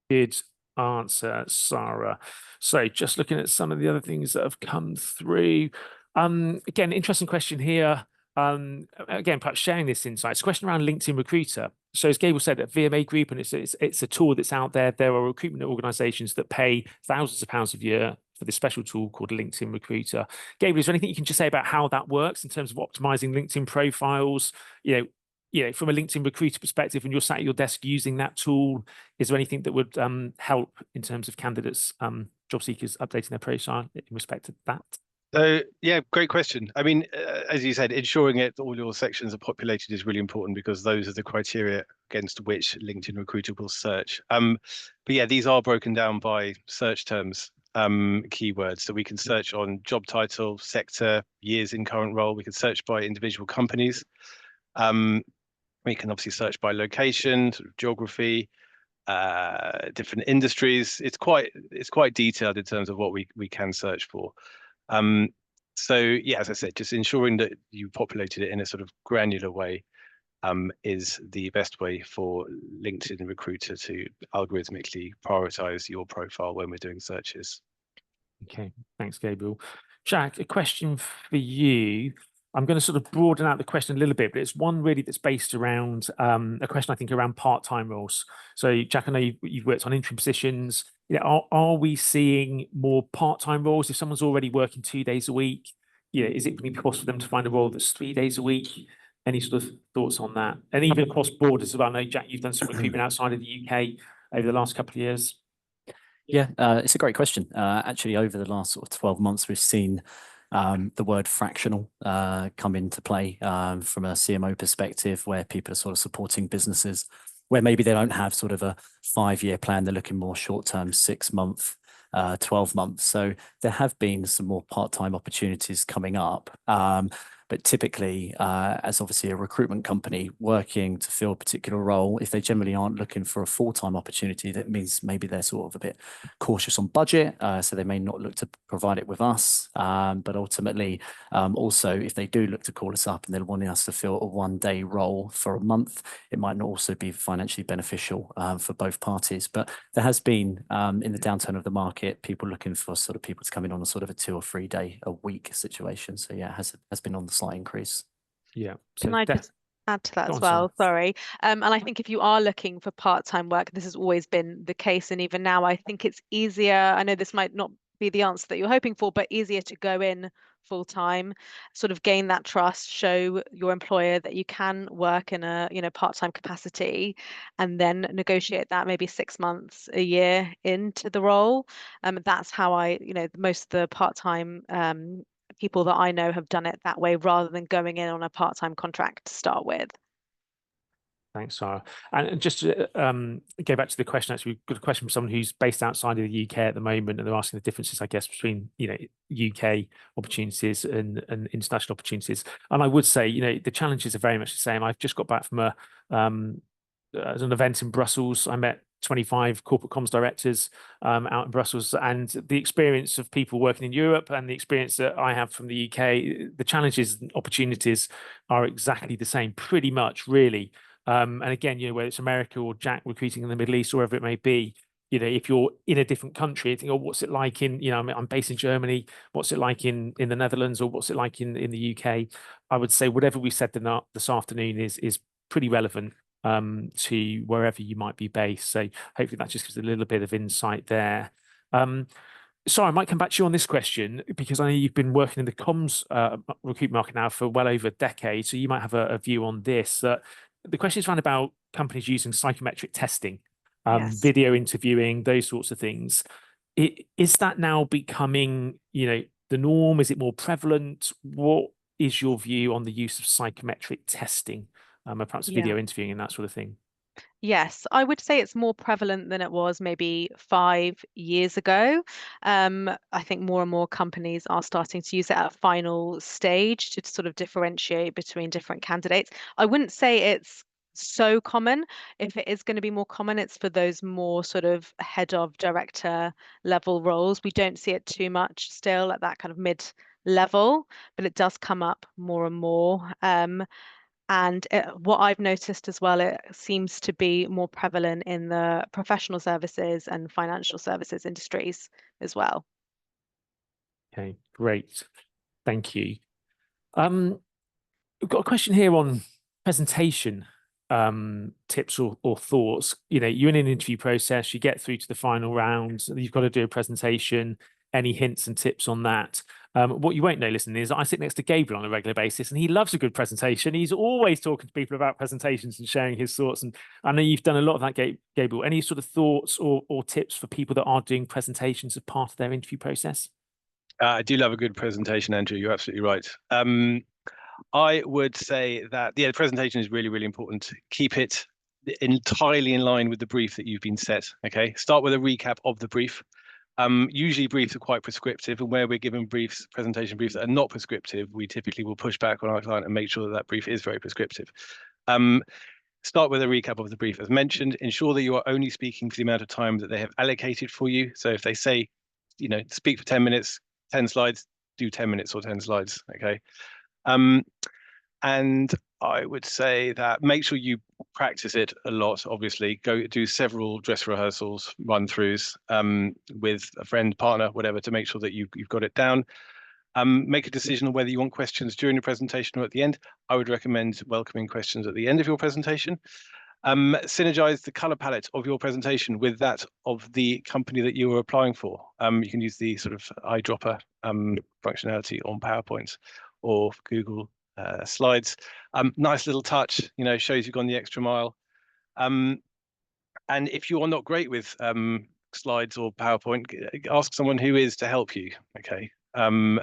A: Good answer, Sarah. So just looking at some of the other things that have come through. Again, interesting question here. Again, perhaps sharing this insight. It's a question around LinkedIn Recruiter. So as Gabriel said, at VMA Group, and it's a tool that's out there. There are recruitment organizations that pay thousands of pounds a year for this special tool called LinkedIn Recruiter. Gabriel, is there anything you can just say about how that works in terms of optimizing LinkedIn profiles? From a LinkedIn Recruiter perspective, when you're sat at your desk using that tool, is there anything that would help in terms of candidates, job seekers updating their profile in respect to that?
B: So yeah, great question. I mean, as you said, ensuring all your sections are populated is really important because those are the criteria against which LinkedIn Recruiter will search. But yeah, these are broken down by search terms, keywords. So we can search on job title, sector, years in current role. We can search by individual companies. We can obviously search by location, sort of geography, different industries. It's quite detailed in terms of what we can search for. So yeah, as I said, just ensuring that you populated it in a sort of granular way is the best way for LinkedIn Recruiter to algorithmically prioritize your profile when we're doing searches.
A: Okay, thanks, Gabriel. Jack, a question for you. I'm going to sort of broaden out the question a little bit, but it's one really that's based around a question, I think, around part-time roles. So, Jack, I know you've worked on interim positions. Are we seeing more part-time roles? If someone's already working 2 days a week, is it going to be possible for them to find a role that's 3 days a week? Any sort of thoughts on that? And even across borders as well. I know, Jack, you've done some recruitment outside of the UK over the last couple of years.
D: Yeah, it's a great question. Actually, over the last sort of 12 months, we've seen the word fractional come into play from a CMO perspective, where people are sort of supporting businesses where maybe they don't have sort of a 5-year plan. They're looking more short-term, 6-month 12 months. So there have been some more part-time opportunities coming up. But typically, as obviously a recruitment company working to fill a particular role, if they generally aren't looking for a full-time opportunity, that means maybe they're sort of a bit cautious on budget, so they may not look to provide it with us. But ultimately, also, if they do look to call us up and they're wanting us to fill a one-day role for a month, it might not also be financially beneficial for both parties. But there has been, in the downturn of the market, people looking for sort of people to come in on a sort of a 2 or 3 day a week situation. So yeah, it has been on the slight increase.
A: Yeah.
C: Can I just add to that
A: Go
C: as
A: on,
C: well?
A: Sarah.
C: Sorry. And I think if you are looking for part-time work, this has always been the case. And even now, I think it's easier. I know this might not be the answer that you're hoping for, but easier to go in full-time, sort of gain that trust, show your employer that you can work in a, part-time capacity, and then negotiate that maybe 6 months, a year into the role. That's how most of the part-time people that I know have done it that way rather than going in on a part-time contract to start with.
A: Thanks, Sarah. And just to go back to the question, actually, we've got a question from someone who's based outside of the UK at the moment, and they're asking the differences, I guess, between UK opportunities and international opportunities. And I would say, the challenges are very much the same. I've just got back from an event in Brussels. I met 25 corporate comms directors out in Brussels, and the experience of people working in Europe and the experience that I have from the UK, the challenges and opportunities are exactly the same, pretty much, really. And again, whether it's America or Jack recruiting in the Middle East or wherever it may be, if you're in a different country, you think, oh, what's it like in, I'm based in Germany, what's it like in the Netherlands, or what's it like in the UK? I would say whatever we said this afternoon is pretty relevant to wherever you might be based. So hopefully that just gives a little bit of insight there. Sorry, I might come back to you on this question because I know you've been working in the comms recruitment market now for well over a decade, so you might have a view on this. The question is around about companies using psychometric testing,
C: Yes.
A: video interviewing, those sorts of things. Is that now becoming, the norm? Is it more prevalent? What is your view on the use of psychometric testing, perhaps video interviewing and that sort of thing?
C: Yes, I would say it's more prevalent than it was maybe 5 years ago. I think more and more companies are starting to use it at a final stage to sort of differentiate between different candidates. I wouldn't say it's so common. If it is going to be more common, it's for those more sort of head of director level roles. We don't see it too much still at that kind of mid level, but it does come up more and more. And what I've noticed as well, it seems to be more prevalent in the professional services and financial services industries as well.
A: Okay, great. Thank you. We've got a question here on presentation tips or thoughts. You're in an interview process, you get through to the final round, you've got to do a presentation. Any hints and tips on that? What you won't know, listening, is I sit next to Gabriel on a regular basis, and he loves a good presentation. He's always talking to people about presentations and sharing his thoughts. And I know you've done a lot of that, Gabriel. Any sort of thoughts or tips for people that are doing presentations as part of their interview process?
B: I do love a good presentation, Andrew. You're absolutely right. I would say that the presentation is really, really important. Keep it entirely in line with the brief that you've been set. Okay, start with a recap of the brief. Usually briefs are quite prescriptive, and where we're given presentation briefs that are not prescriptive, we typically will push back on our client and make sure that brief is very prescriptive. Start with a recap of the brief. As mentioned, ensure that you are only speaking for the amount of time that they have allocated for you. So if they say, speak for 10 minutes, 10 slides, do 10 minutes or 10 slides, okay? And I would say that make sure you practice it a lot, obviously. Go do several dress rehearsals, run-throughs with a friend, partner, whatever, to make sure that you've got it down. Make a decision on whether you want questions during the presentation or at the end. I would recommend welcoming questions at the end of your presentation. Synergize the color palette of your presentation with that of the company that you are applying for. You can use the sort of eyedropper functionality on PowerPoint or Google Slides. Nice little touch, shows you've gone the extra mile. And if you are not great with slides or PowerPoint, ask someone who is to help you, okay? Do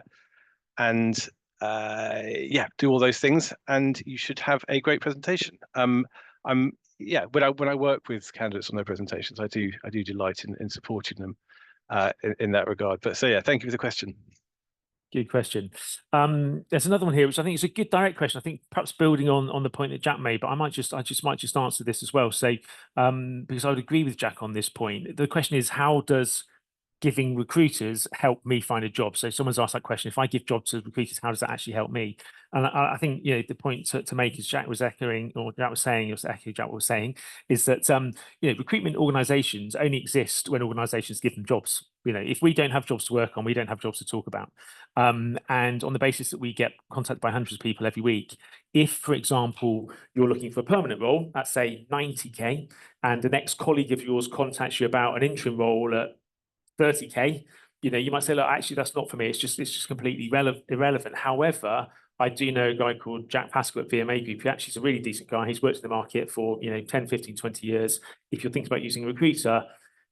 B: all those things, and you should have a great presentation. When I work with candidates on their presentations, I do delight in supporting them in that regard. But so yeah, thank you for the question.
A: Good question. There's another one here, which I think is a good direct question. I think perhaps building on the point that Jack made, but I might just answer this as well. So, because I would agree with Jack on this point. The question is, how does giving recruiters help me find a job? So someone's asked that question. If I give jobs to recruiters, how does that actually help me? And I think, you know, the point to make is Jack was echoing, or Jack was saying, Jack was saying, is that you know, recruitment organizations only exist when organizations give them jobs. You know, if we don't have jobs to work on, we don't have jobs to talk about. And on the basis that we get contacted by hundreds of people every week, if, for example, you're looking for a permanent role at, say, 90K, and an ex-colleague of yours contacts you about an interim role at 30K, you know, you might say, look, actually, that's not for me. It's just completely irrelevant. However, I do know a guy called Jack Pascal at VMA Group, who actually is a really decent guy. He's worked in the market for, you know, 10, 15, 20 years. If you're thinking about using a recruiter,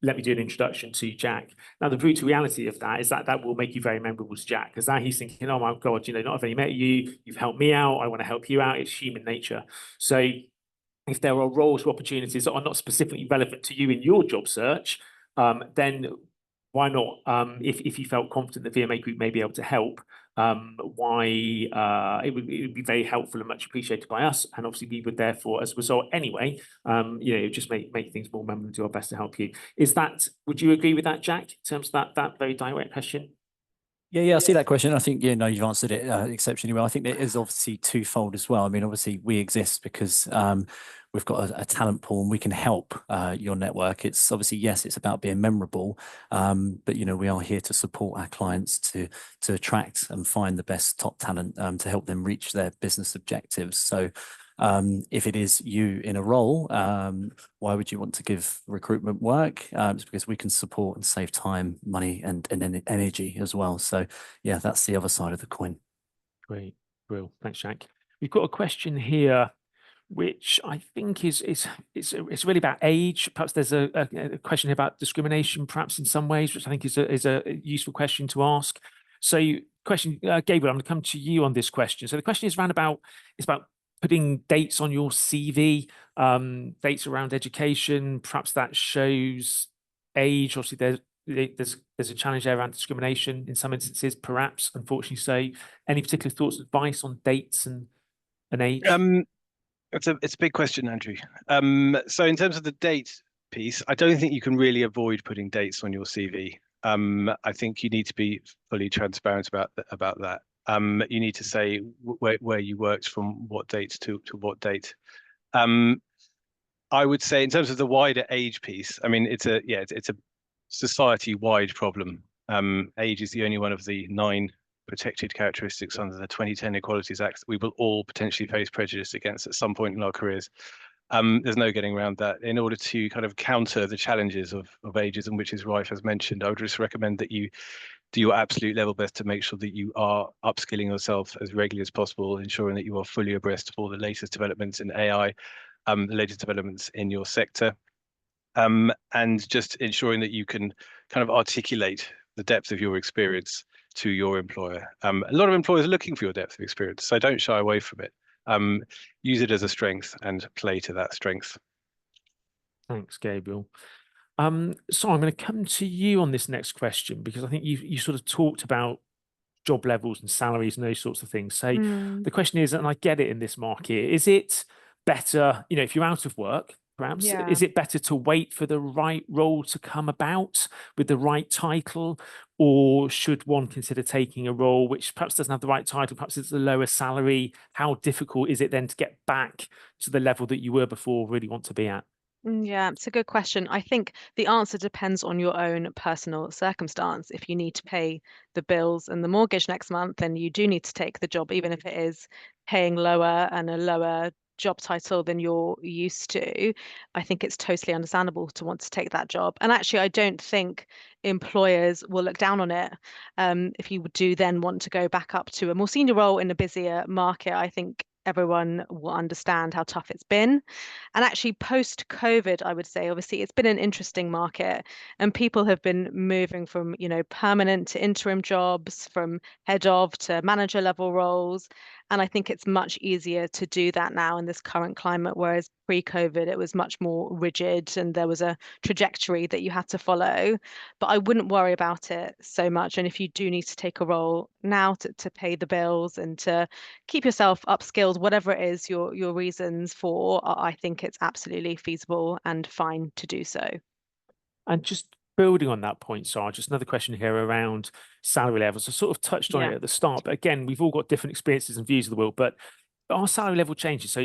A: let me do an introduction to Jack. Now, the brutal reality of that is that that will make you very memorable to Jack, because now he's thinking, oh my God, you know, not I've only met you, you've helped me out, I want to help you out. It's human nature. So if there are roles or opportunities that are not specifically relevant to you in your job search, then why not? If you felt confident that VMA Group may be able to help, it would be very helpful and much appreciated by us, and obviously we would therefore, as a result anyway, you know, just make things more memorable, do our best to help you. Would you agree with that, Jack, in terms of that very direct question?
D: Yeah, I see that question. I think, you know, you've answered it exceptionally well. I think it is obviously twofold as well. I mean, obviously we exist because we've got a talent pool and we can help your network. It's obviously, yes, it's about being memorable, but, you know, we are here to support our clients to attract and find the best top talent to help them reach their business objectives. So if it is you in a role, why would you want to give recruitment work? It's because we can support and save time, money, and energy as well. So yeah, that's the other side of the coin.
A: Great, Brill. Thanks, Jack. We've got a question here, which I think is really about age. Perhaps there's a question here about discrimination, perhaps in some ways, which I think is a useful question to ask. So, question, Gabriel, I'm going to come to you on this question. So the question is about putting dates on your CV, dates around education. Perhaps that shows age. Obviously, there's a challenge there around discrimination in some instances, perhaps, unfortunately. So, any particular thoughts, advice on dates and age?
B: It's a big question, Andrew. So in terms of the date piece, I don't think you can really avoid putting dates on your CV. I think you need to be fully transparent about that. You need to say where you worked from what date to what date. I would say in terms of the wider age piece, I mean, it's a society-wide problem. Age is the only one of the 9 protected characteristics under the 2010 Equalities Act that we will all potentially face prejudice against at some point in our careers. There's no getting around that. In order to kind of counter the challenges of ageism, which is rife, as mentioned, I would just recommend that you do your absolute level best to make sure that you are upskilling yourself as regularly as possible, ensuring that you are fully abreast of all the latest developments in AI, the latest developments in your sector, and just ensuring that you can kind of articulate the depth of your experience to your employer. A lot of employers are looking for your depth of experience, so don't shy away from it. Use it as a strength and play to that strength.
A: Thanks, Gabriel. So I'm going to come to you on this next question, because I think you sort of talked about job levels and salaries and those sorts of things. So the question is, and I get it in this market, is it better, you know, if you're out of work, perhaps, is it better to wait for the right role to come about with the right title, or should one consider taking a role which perhaps doesn't have the right title, perhaps it's a lower salary? How difficult is it then to get back to the level that you were before, really want to be at?
C: Yeah, it's a good question. I think the answer depends on your own personal circumstance. If you need to pay the bills and the mortgage next month, then you do need to take the job, even if it is paying lower and a lower job title than you're used to. I think it's totally understandable to want to take that job. And actually, I don't think employers will look down on it. If you do then want to go back up to a more senior role in a busier market, I think everyone will understand how tough it's been. And actually, post-COVID, I would say, obviously, it's been an interesting market, and people have been moving from, you know, permanent to interim jobs, from head of to manager level roles. And I think it's much easier to do that now in this current climate, whereas pre-COVID, it was much more rigid and there was a trajectory that you had to follow. But I wouldn't worry about it so much. And if you do need to take a role now to pay the bills and to keep yourself upskilled, whatever it is your reasons for, I think it's absolutely feasible and fine to do so.
A: And just building on that point, Sarah, just another question here around salary levels. I sort of touched on it at the start, but again, we've all got different experiences and views of the world, but are salary level changes? So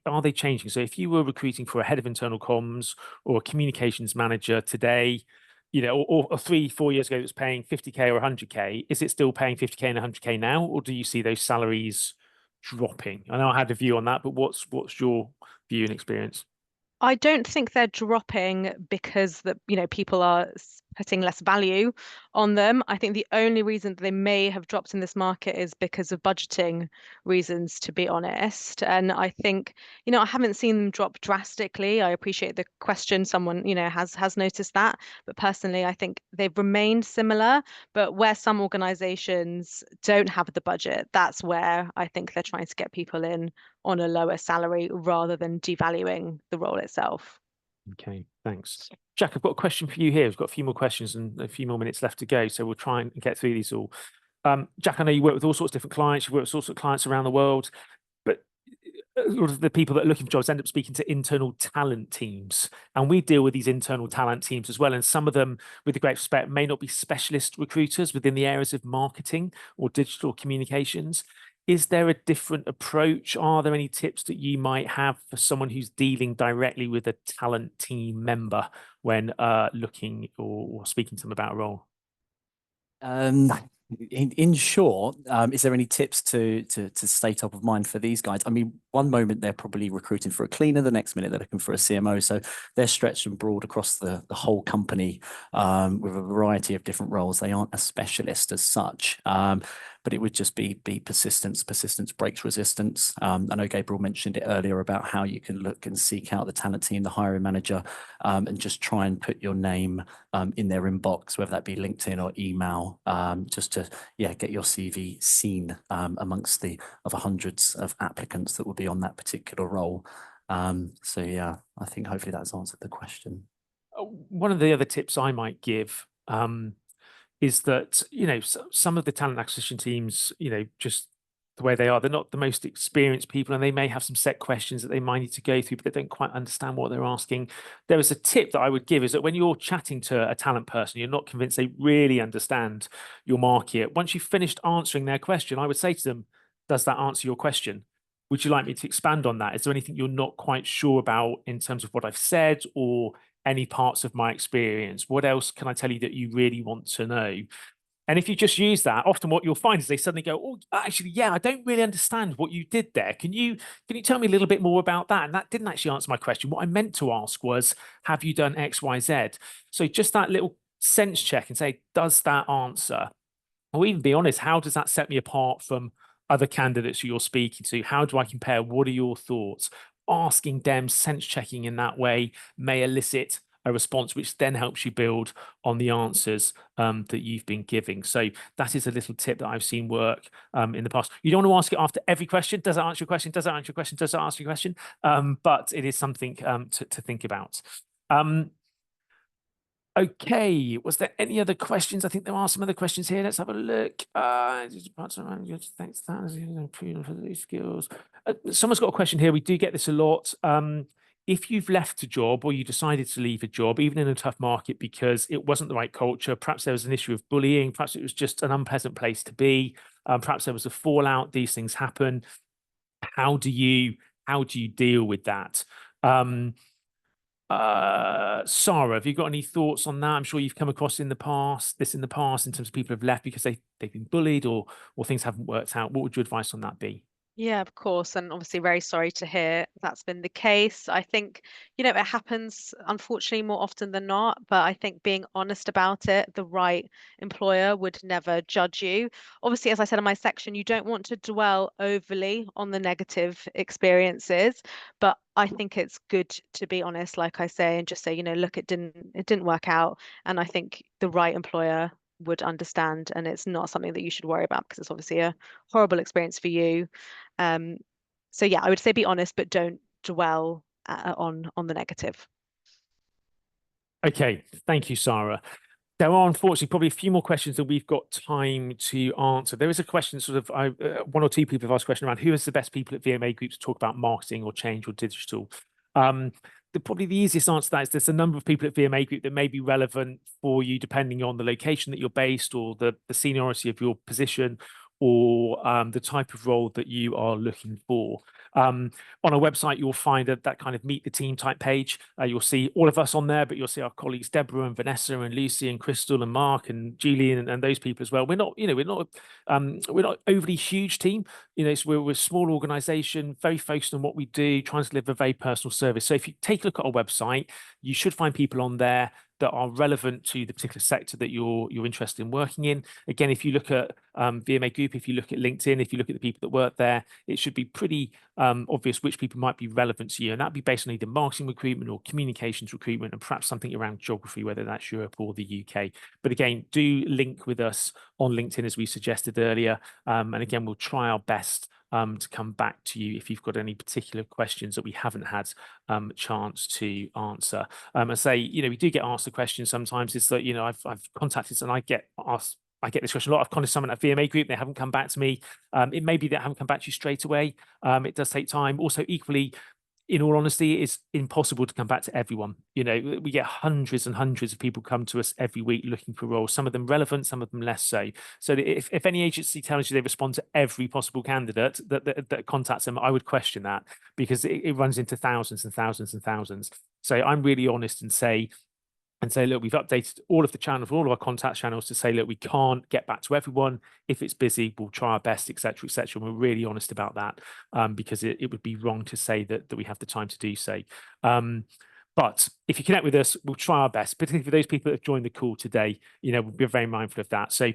A: are they changing? So if you were recruiting for a head of internal comms or a communications manager today, you know, or 3-4 years ago, it was paying 50K or 100K, is it still paying 50K and 100K now? Or do you see those salaries dropping? I know I had a view on that, but what's your view and experience?
C: I don't think they're dropping because people are putting less value on them. I think the only reason that they may have dropped in this market is because of budgeting reasons, to be honest. And I think, I haven't seen them drop drastically. I appreciate the question. Someone, has noticed that. But personally, I think they've remained similar. But where some organizations don't have the budget, that's where I think they're trying to get people in on a lower salary rather than devaluing the role itself.
A: Okay, thanks. Jack, I've got a question for you here. We've got a few more questions and a few more minutes left to go, so we'll try and get through these all. Jack, I know you work with all sorts of different clients, you work with all sorts of clients around the world, but a lot of the people that are looking for jobs end up speaking to internal talent teams, and we deal with these internal talent teams as well, and some of them, with the great respect, may not be specialist recruiters within the areas of marketing or digital communications. Is there a different approach? Are there any tips that you might have for someone who's dealing directly with a talent team member when looking or speaking to them about a role?
D: In short, is there any tips to stay top of mind for these guys? I mean, one moment they're probably recruiting for a cleaner, the next minute they're looking for a CMO. So they're stretched and broad across the whole company with a variety of different roles. They aren't a specialist as such. But it would just be persistence. Persistence breaks resistance. I know Gabriel mentioned it earlier about how you can look and seek out the talent team, the hiring manager, and just try and put your name in their inbox, whether that be LinkedIn or email, just to get your CV seen amongst the hundreds of applicants that will be on that particular role. So yeah, I think hopefully that's answered the question.
A: One of the other tips I might give is that, some of the talent acquisition teams, just the way they are, they're not the most experienced people, and they may have some set questions that they might need to go through, but they don't quite understand what they're asking. There is a tip that I would give, is that when you're chatting to a talent person, you're not convinced they really understand your market. Once you've finished answering their question, I would say to them, does that answer your question? Would you like me to expand on that? Is there anything you're not quite sure about in terms of what I've said, or any parts of my experience? What else can I tell you that you really want to know? And if you just use that, often what you'll find is they suddenly go, oh, actually, yeah, I don't really understand what you did there. Can you tell me a little bit more about that? And that didn't actually answer my question. What I meant to ask was, have you done X, Y, Z? So just that little sense check and say, does that answer? Or even be honest, how does that set me apart from other candidates you're speaking to? How do I compare? What are your thoughts? Asking them, sense checking in that way may elicit a response, which then helps you build on the answers that you've been giving. So that is a little tip that I've seen work in the past. You don't want to ask it after every question. Does that answer your question? Does that answer your question? Does that answer your question? But it is something to think about. Okay, was there any other questions? I think there are some other questions here. Let's have a look. Thanks, for these skills. Someone's got a question here. We do get this a lot. If you've left a job, or you decided to leave a job, even in a tough market, because it wasn't the right culture, perhaps there was an issue of bullying, perhaps it was just an unpleasant place to be, perhaps there was a fallout, these things happen. How do you deal with that? Sarah, have you got any thoughts on that? I'm sure you've come across this in the past in terms of people who have left because they've been bullied, or things haven't worked out. What would your advice on that be?
C: Yeah, of course. And obviously very sorry to hear that's been the case. I think, it happens unfortunately more often than not, but I think being honest about it, the right employer would never judge you. Obviously, as I said in my section, you don't want to dwell overly on the negative experiences, but I think it's good to be honest, like I say, and just say, look, it didn't work out. And I think the right employer would understand, and it's not something that you should worry about because it's obviously a horrible experience for you. So yeah, I would say be honest, but don't dwell on the negative.
A: Okay, thank you, Sarah. There are unfortunately probably a few more questions that we've got time to answer. There is a question, sort of, one or two people have asked a question around who is the best people at VMA Group to talk about marketing or change or digital. Probably the easiest answer to that is there's a number of people at VMA Group that may be relevant for you depending on the location that you're based or the seniority of your position or the type of role that you are looking for. On our website, you'll find that kind of meet the team type page. You'll see all of us on there, but you'll see our colleagues Deborah and Vanessa and Lucy and Crystal and Mark and Julian and those people as well. We're not, we're not overly huge team. So we're a small organisation, very focused on what we do, trying to deliver a very personal service. So if you take a look at our website, you should find people on there that are relevant to the particular sector that you're interested in working in. Again, if you look at VMA Group, if you look at LinkedIn, if you look at the people that work there, it should be pretty obvious which people might be relevant to you. And that'd be based on either marketing recruitment or communications recruitment and perhaps something around geography, whether that's Europe or the UK. But again, do link with us on LinkedIn as we suggested earlier. And again, we'll try our best to come back to you if you've got any particular questions that we haven't had a chance to answer. And say, we do get asked the question sometimes. It's that, I've contacted and I get asked. I get this question a lot. I've contacted someone at VMA Group, they haven't come back to me. It may be that I haven't come back to you straight away. It does take time. Also, equally, in all honesty, it's impossible to come back to everyone. We get hundreds and hundreds of people come to us every week looking for roles, some of them relevant, some of them less so. So if any agency tells you they respond to every possible candidate that contacts them, I would question that because it runs into thousands and thousands and thousands. So I'm really honest and say, look, we've updated all of the channels, all of our contact channels to say, look, we can't get back to everyone. If it's busy, we'll try our best, etc., etc. And we're really honest about that because it would be wrong to say that we have the time to do so. But if you connect with us, we'll try our best, particularly for those people that have joined the call today. We'll be very mindful of that. So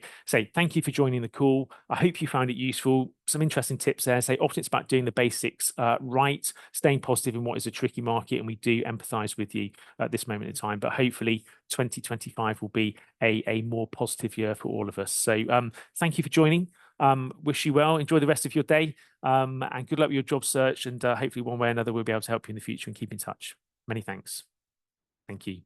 A: thank you for joining the call. I hope you found it useful. Some interesting tips there. Often it's about doing the basics right, staying positive in what is a tricky market, and we do empathise with you at this moment in time. But hopefully 2025 will be a more positive year for all of us. So thank you for joining. Wish you well. Enjoy the rest of your day and good luck with your job search. And hopefully one way or another, we'll be able to help you in the future and keep in touch. Many thanks. Thank you.